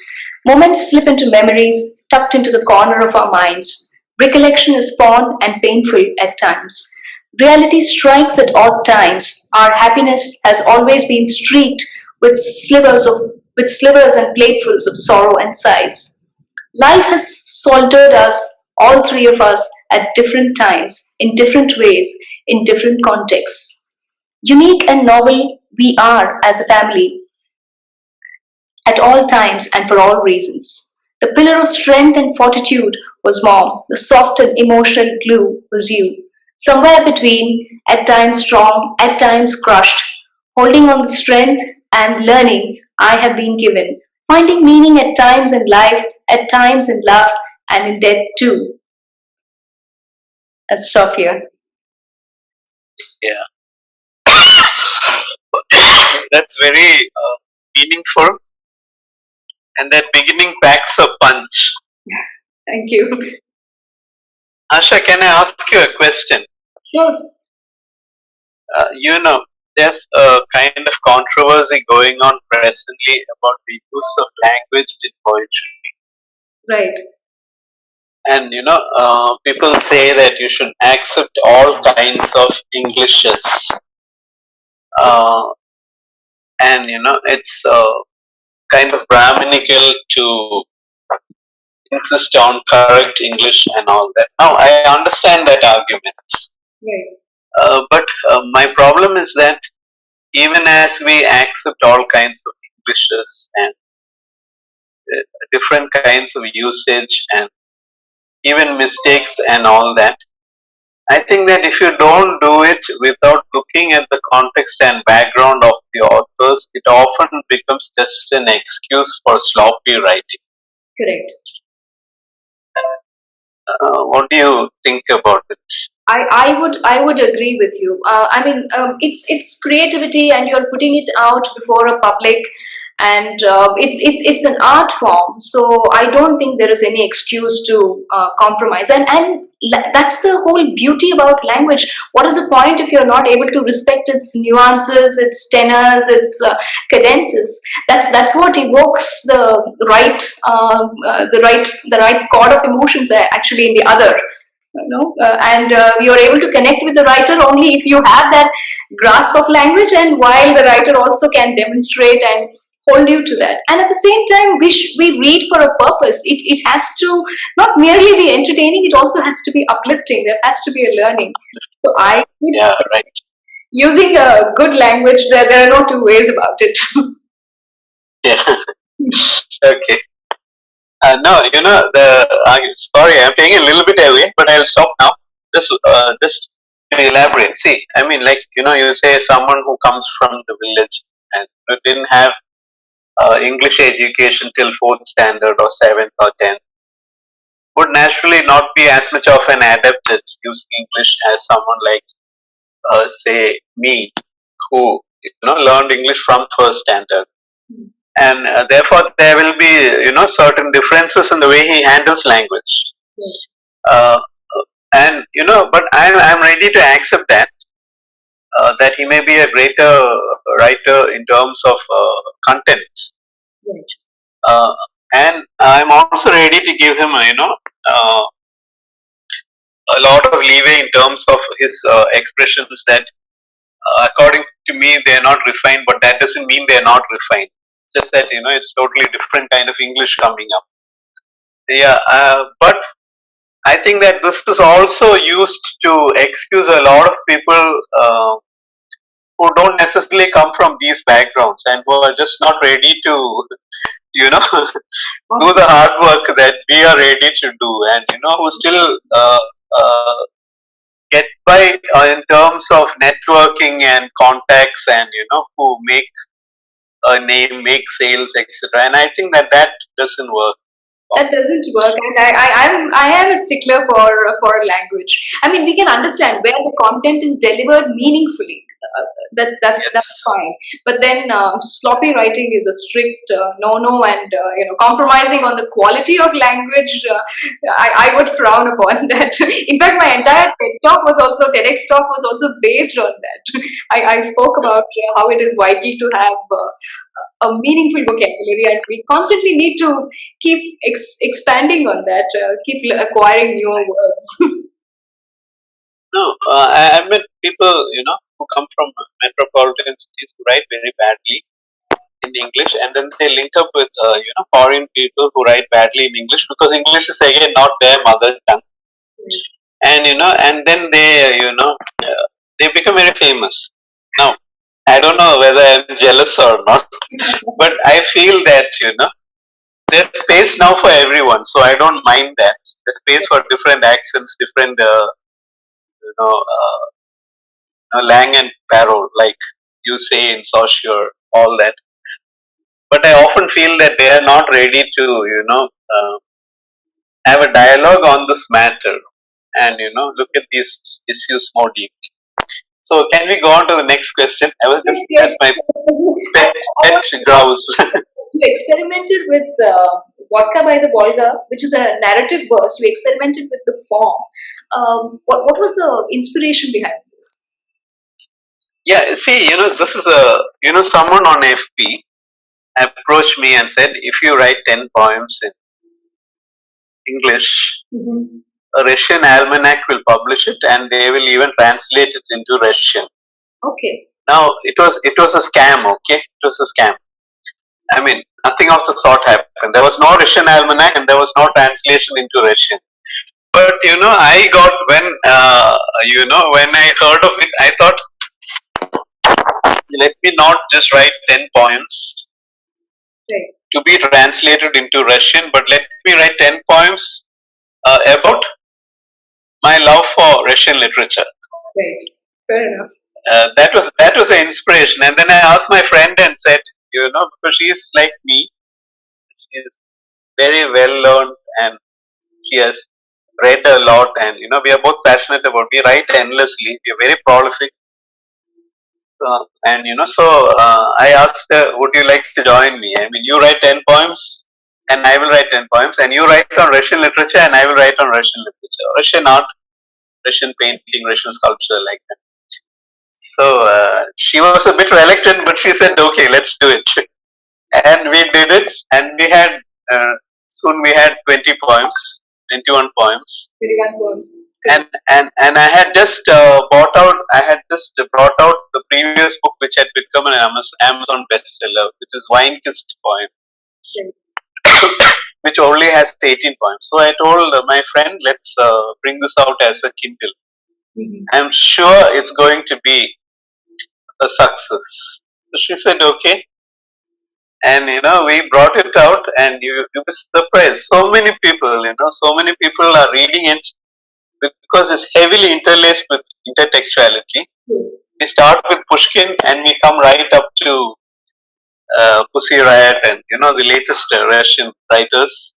Moments slip into memories, tucked into the corner of our minds. Recollection is fond and painful at times. Reality strikes at odd times. Our happiness has always been streaked with slivers and platefuls of sorrow and sighs. Life has soldered us, all three of us, at different times, in different ways, in different contexts. Unique and novel we are as a family, at all times and for all reasons. The pillar of strength and fortitude was Mom. The soft and emotional glue was you. Somewhere between, at times strong, at times crushed, holding on the strength and learning I have been given, finding meaning at times in life, at times in love, and in death too. Let's stop here. Yeah. That's very meaningful. And that beginning packs a punch. Thank you. Asha, can I ask you a question? Sure. There's a kind of controversy going on presently about the use of language in poetry. Right. And people say that you should accept all kinds of Englishes. And it's kind of Brahminical to insist on correct English and all that. Now, I understand that argument. Right. But my problem is that even as we accept all kinds of Englishes and different kinds of usage and even mistakes and all that, I think that if you don't do it without looking at the context and background of the authors, it often becomes just an excuse for sloppy writing. Correct. What do you think about it? I would agree with you. It's creativity, and you're putting it out before a public, and it's an art form. So I don't think there is any excuse to compromise. And that's the whole beauty about language. What is the point if you're not able to respect its nuances, its tenors, its cadences? That's what evokes the right chord of emotions actually in the other. And you're able to connect with the writer only if you have that grasp of language, and while the writer also can demonstrate and hold you to that. And at the same time, we read for a purpose. It has to not merely be entertaining, it also has to be uplifting. There has to be a learning. So using a good language, there are no two ways about it. Yeah. Okay. No, sorry, I'm taking a little bit away, but I'll stop now. Just to elaborate. See, I mean, like, you say someone who comes from the village and didn't have English education till fourth standard or seventh or tenth would naturally not be as much of an adept at using English as someone like, say, me, who learned English from first standard, and therefore there will be certain differences in the way he handles language. Uh, and but I'm ready to accept that he may be a greater writer in terms of content. Uh, and I'm also ready to give him a lot of leeway in terms of his expressions that according to me they're not refined, but that doesn't mean they're not refined. Just that it's totally different kind of English coming up. Yeah, but I think that this is also used to excuse a lot of people who don't necessarily come from these backgrounds and who are just not ready to do the hard work that we are ready to do, and who still get by in terms of networking and contacts, and who make a name, make sales, etc. And I think that doesn't work. That doesn't work, and I am a stickler for language. I mean, we can understand where the content is delivered meaningfully. That's fine. But then sloppy writing is a strict no, and compromising on the quality of language. I would frown upon that. In fact, my entire TEDx talk was also based on that. I spoke about how it is vital to have a meaningful vocabulary, and we constantly need to keep expanding on that, keep acquiring newer words. No, I met people, who come from metropolitan cities who write very badly in English, and then they link up with, foreign people who write badly in English because English is again not their mother tongue, and and then they become very famous. Now, I don't know whether I'm jealous or not, but I feel that there's space now for everyone, so I don't mind that. There's space for different accents, different Lang and Barrow, like you say in Saussure, all that. But I often feel that they are not ready to, have a dialogue on this matter and, look at these issues more deeply. So, can we go on to the next question? I was just, Yes, that's my pet grouse. You experimented with Vodka by the Volga, which is a narrative verse. You experimented with the form. What was the inspiration behind this? Yeah, see, this is someone on FP approached me and said, if you write 10 poems in English, a Russian almanac will publish it, and they will even translate it into Russian. Okay. Now, it was a scam, okay? It was a scam. I mean, nothing of the sort happened. There was no Russian almanac and there was no translation into Russian. But, I got, when I heard of it, I thought, let me not just write 10 poems to be translated into Russian, but let me write 10 poems about my love for Russian literature. Right, fair enough. That was an inspiration, and then I asked my friend and said, because she's like me, she's very well learned and she has read a lot, and we are both passionate about. We write endlessly. We are very prolific, and so I asked her, "Would you like to join me? I mean, you write 10 poems, and I will write 10 poems, and you write on Russian literature, and I will write on Russian literature, Russian art, Russian painting, Russian sculpture, like that." So she was a bit reluctant, but she said, "Okay, let's do it." And we did it, and we had soon we had 20 poems, 21 poems. 21 poems. And I had just brought out the previous book, which had become an Amazon bestseller, which is Wine Kissed Poem, which only has 18 poems. So I told my friend, let's bring this out as a Kindle. I'm sure it's going to be a success. So she said, okay. And we brought it out, and you were surprised. So many people, so many people are reading it because it's heavily interlaced with intertextuality. We start with Pushkin and we come right up to Pussy Riot and the latest Russian writers.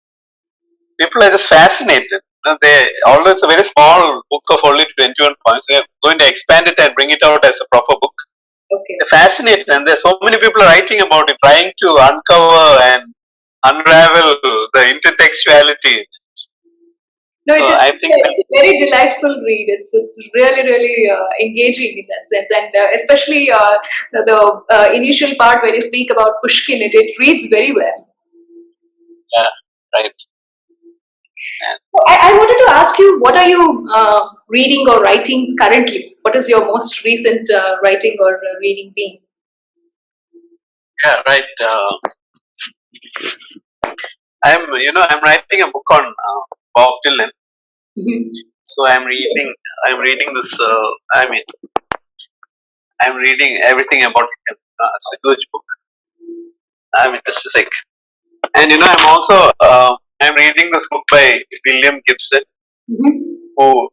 People are just fascinated. Although it's a very small book of only 21 points, they're going to expand it and bring it out as a proper book. Okay. They're fascinated, and there's so many people writing about it, trying to uncover and unravel the intertextuality. No, it's a very delightful read. It's really engaging in that sense, and especially the initial part where you speak about Pushkin, it reads very well. Yeah, right. So I wanted to ask you, what are you reading or writing currently? What is your most recent writing or reading been? Yeah, right. I'm writing a book on Bob Dylan. So I'm reading this. I'm reading everything about him. It's a huge book. Just a sec. And I'm also I'm reading this book by William Gibson, who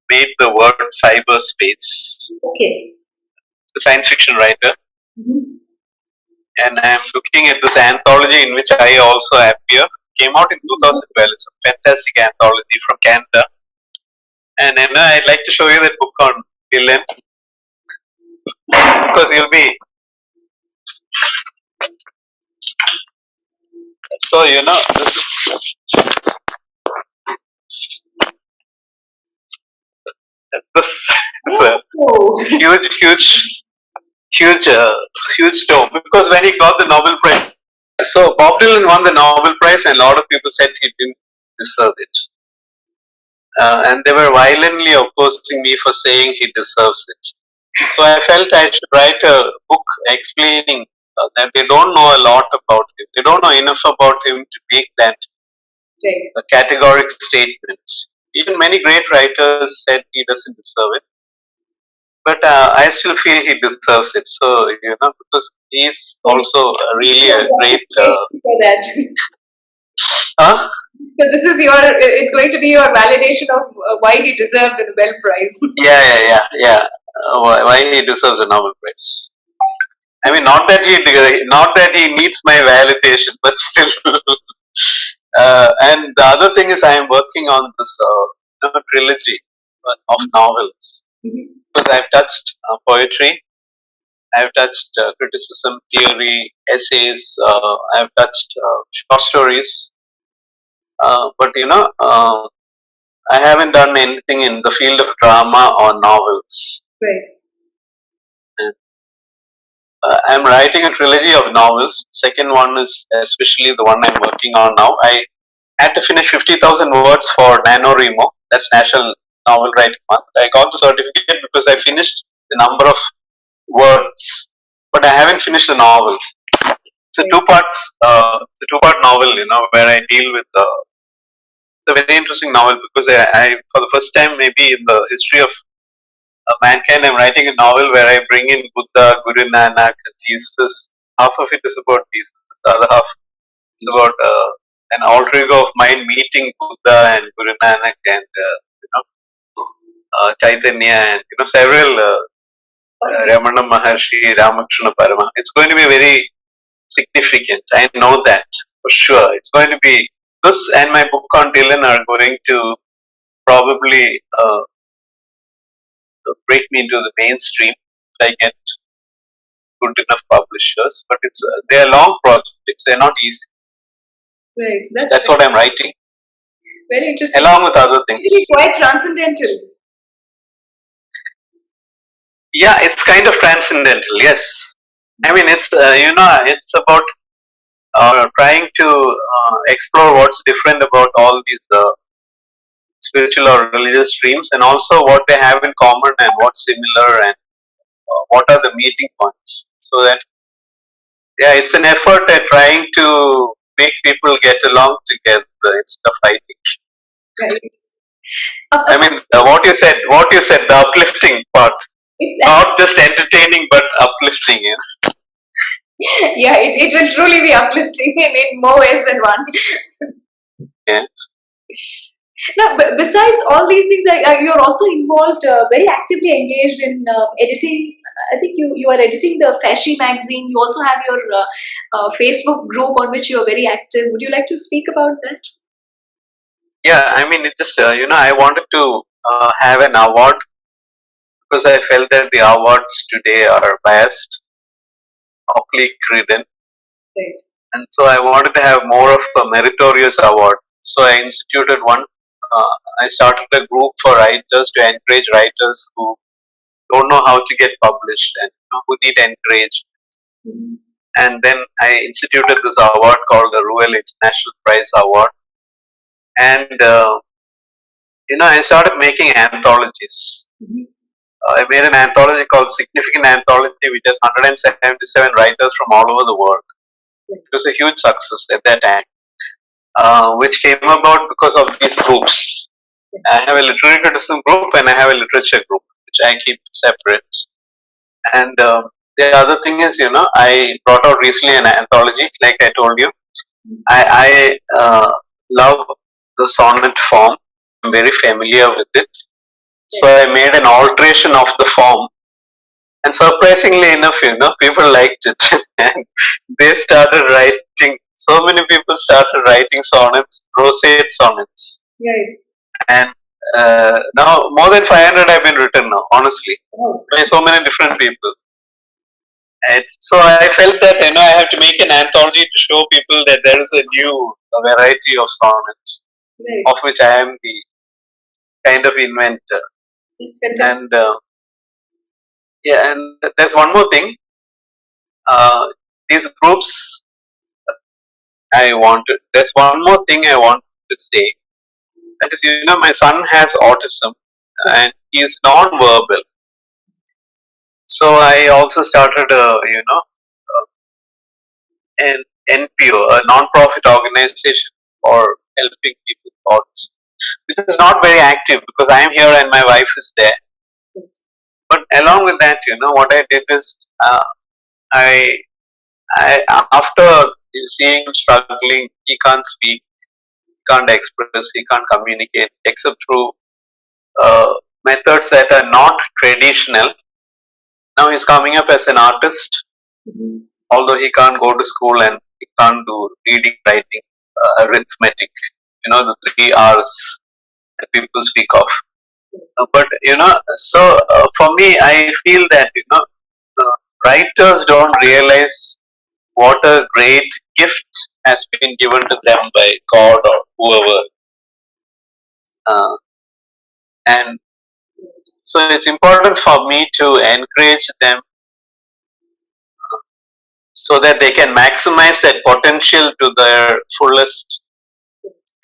made the word cyberspace. Okay. The science fiction writer. And I'm looking at this anthology in which I also appear. Came out in 2012. It's a fantastic anthology from Canada. And I'd like to show you that book on Dylan, because you'll be so this is a huge tome, because when he got the Nobel Prize, so Bob Dylan won the Nobel Prize, and a lot of people said he didn't deserve it, and they were violently opposing me for saying he deserves it. So I felt I should write a book explaining that they don't know a lot about him. They don't know enough about him to make that a categoric statement. Even many great writers said he doesn't deserve it. But I still feel he deserves it. So, because he's also really a great. For that. Huh? So this is it's going to be your validation of why he deserved the Nobel Prize. Yeah. Why he deserves a Nobel Prize. I mean, not that he needs my validation, but still. And the other thing is, I am working on this trilogy of novels, because I've touched poetry, I've touched criticism, theory, essays, I've touched short stories, but I haven't done anything in the field of drama or novels. Right. I'm writing a trilogy of novels. Second one is especially the one I'm working on now. I had to finish 50,000 words for NaNoWriMo. That's National Novel Writing Month. I got the certificate because I finished the number of words, but I haven't finished the novel. It's a two-part novel, where I deal with it's a very interesting novel, because I for the first time maybe in the history of mankind, I'm writing a novel where I bring in Buddha, Guru Nanak, Jesus. Half of it is about Jesus. The other half is about an alter ego of mine meeting Buddha and Guru Nanak and Chaitanya and several Ramana Maharshi, Ramakrishna Parama. It's going to be very significant. I know that for sure. It's going to be this, and my book on Dylan are going to probably break me into the mainstream if I get good enough publishers. But they are long projects. They're not easy. Right. That's what I'm writing. Very interesting. Along with other things. Really quite transcendental. Yeah, it's kind of transcendental. Yes, I mean it's it's about trying to explore what's different about all these spiritual or religious streams, and also what they have in common and what's similar, and what are the meeting points. So that it's an effort at trying to make people get along together instead of fighting. Right. I mean, what you said, the uplifting part. It's not just entertaining, but uplifting. Yeah, it will truly be uplifting in more ways than one. Yeah. Now, besides all these things, you're also involved, very actively engaged in editing. I think you are editing the Fashy magazine. You also have your Facebook group on which you are very active. Would you like to speak about that? Yeah, I mean, it just, I wanted to have an award because I felt that the awards today are biased, oblique ridden. Right. And so I wanted to have more of a meritorious award. So I instituted one. Uh, I started a group for writers to encourage writers who don't know how to get published and who need encouragement. Mm-hmm. And then I instituted this award called the Ruelle International Prize Award. And I started making anthologies. Mm-hmm. I made an anthology called Significant Anthology, which has 177 writers from all over the world. Right. It was a huge success at that time, which came about because of these groups. I have a literary criticism group and I have a literature group, which I keep separate. And the other thing is, I brought out recently an anthology, like I told you. I love the sonnet form. I'm very familiar with it. So I made an alteration of the form. And surprisingly enough, people liked it. And they started writing, so many people started writing sonnets, Roseate sonnets. Right. And now more than 500 have been written now, honestly, Oh. by so many different people. So I felt that I have to make an anthology to show people that there is a new variety of sonnets, Right. of which I am the kind of inventor. It's fantastic. And yeah, and there's one more thing. These groups, there's one more thing I want to say. That is, my son has autism and he is non-verbal. So I also started, an NPO, a non-profit organization for helping people with autism, which is not very active because I am here and my wife is there. But along with that, what I did is, I, after seeing him struggling, he can't speak, he can't express, he can't communicate except through uh, methods that are not traditional. Now he's coming up as an artist, Mm-hmm. although he can't go to school and he can't do reading, writing, arithmetic, the 3 R's that people speak of. But so for me, I feel that writers don't realize what a great gift has been given to them by God or whoever, and so it's important for me to encourage them so that they can maximize that potential to their fullest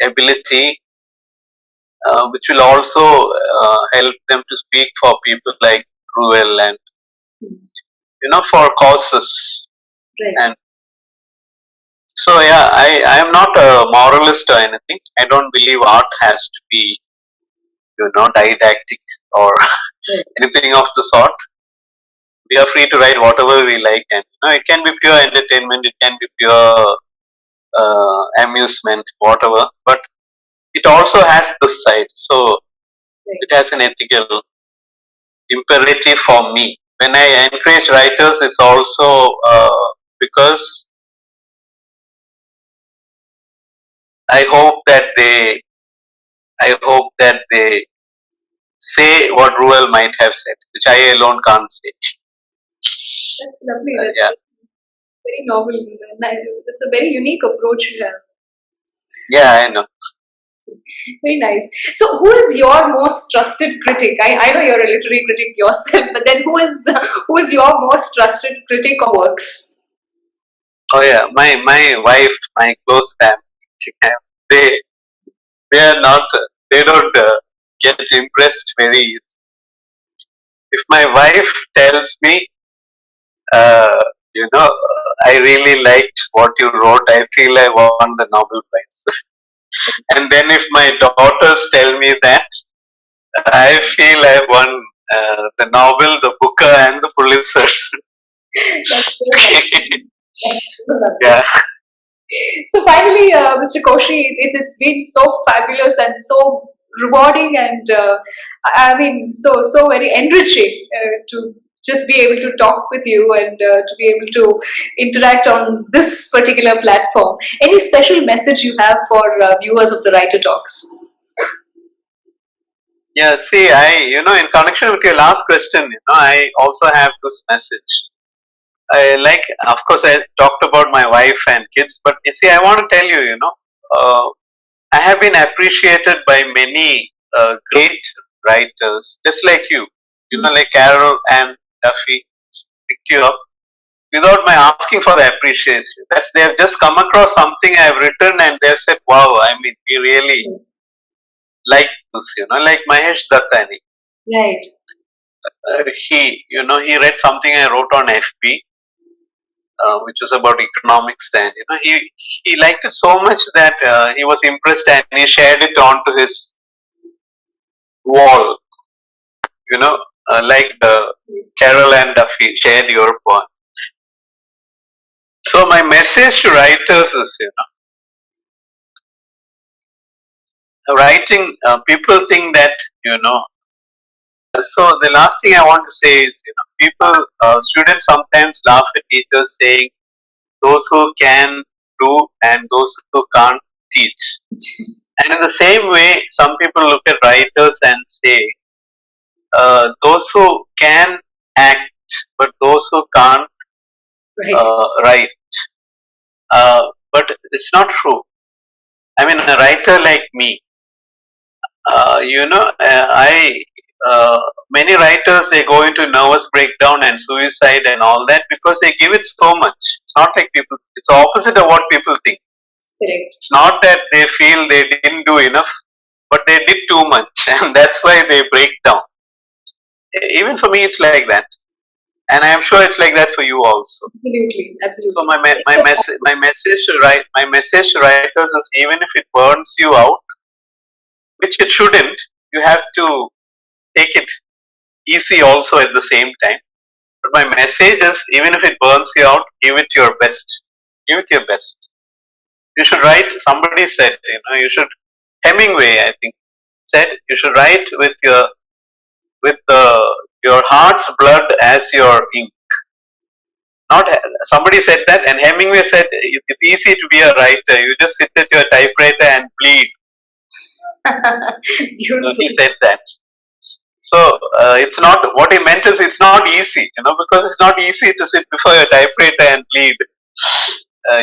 ability, which will also help them to speak for people like Ruelle and for causes. Right. And so yeah, I am not a moralist or anything. I don't believe art has to be didactic or Right. anything of the sort. We are free to write whatever we like, and it can be pure entertainment, it can be pure amusement, whatever. But it also has this side, so Right. it has an ethical imperative for me. When I encourage writers, it's also because I hope that they, I hope that they say what Ruelle might have said, which I alone can't say. That's lovely. That's Yeah, very novel. That's a very unique approach you have. yeah, I know. Very nice. So, who is your most trusted critic? I know you're a literary critic yourself, but then who is your most trusted critic of works? Oh yeah, my wife, my close family, they they are not, they don't get impressed very easily. If my wife tells me, uh, I really liked what you wrote, I feel I won the Nobel Prize. And then if my daughters tell me that, I feel I won the Nobel, the Booker, and the Pulitzer. That's so nice. That's so lovely. Yeah. So finally, Mr. Koshy, it's been so fabulous and so rewarding, and I mean, so very enriching to just be able to talk with you and to be able to interact on this particular platform. Any special message you have for viewers of the Writer Talks? Yeah, see, in connection with your last question, I also have this message. Of course, I talked about my wife and kids, but you see, I want to tell you, uh, I have been appreciated by many great writers, just like you, like Carol and Duffy picked you up without my asking for the appreciation. They have just come across something I have written and they have said, wow, I mean, we really like this, like Mahesh Dattani. Right. He read something I wrote on FB, which was about economics. And he liked it so much that he was impressed and he shared it onto his wall. Like Carol and Duffy shared your poem. So my message to writers is, writing. People think that So the last thing I want to say is, students sometimes laugh at teachers saying those who can do and those who can't teach. And in the same way, some people look at writers and say those who can act, but those who can't write. But it's not true. I mean, a writer like me, I many writers, they go into nervous breakdown and suicide and all that because they give it so much. It's not like people. It's opposite of what people think. Correct. It's not that they feel they didn't do enough, but they did too much, and that's why they break down. Even for me, it's like that, and I'm sure it's like that for you also. Absolutely, absolutely. So my message to writers is, even if it burns you out, which it shouldn't, you have to take it easy also at the same time. But my message is, even if it burns you out, give it your best. Give it your best. You should write. Somebody said, you should. Hemingway, I think, said you should write with your heart's blood as your ink. Not somebody said that, and Hemingway said it's easy to be a writer. You just sit at your typewriter and bleed. Beautiful. He said that. So it's not, what he meant is, it's not easy, because it's not easy to sit before your typewriter and bleed.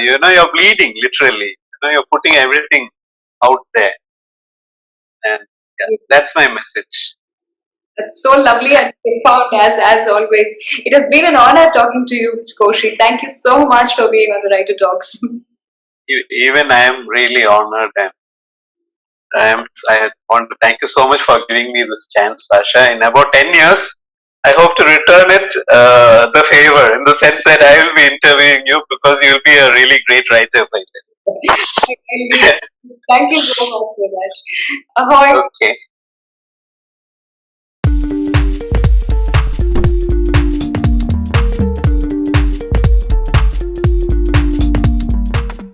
You're bleeding literally. You're putting everything out there, and that's my message. That's so lovely and profound, as always. It has been an honor talking to you, Mr. Koshy. Thank you so much for being on the Writer Talks. Even I am really honored, and I want to thank you so much for giving me this chance, Sasha. In about 10 years, I hope to return it the favor, in the sense that I will be interviewing you because you'll be a really great writer by then. Thank you so much for that. Ahoy. Okay.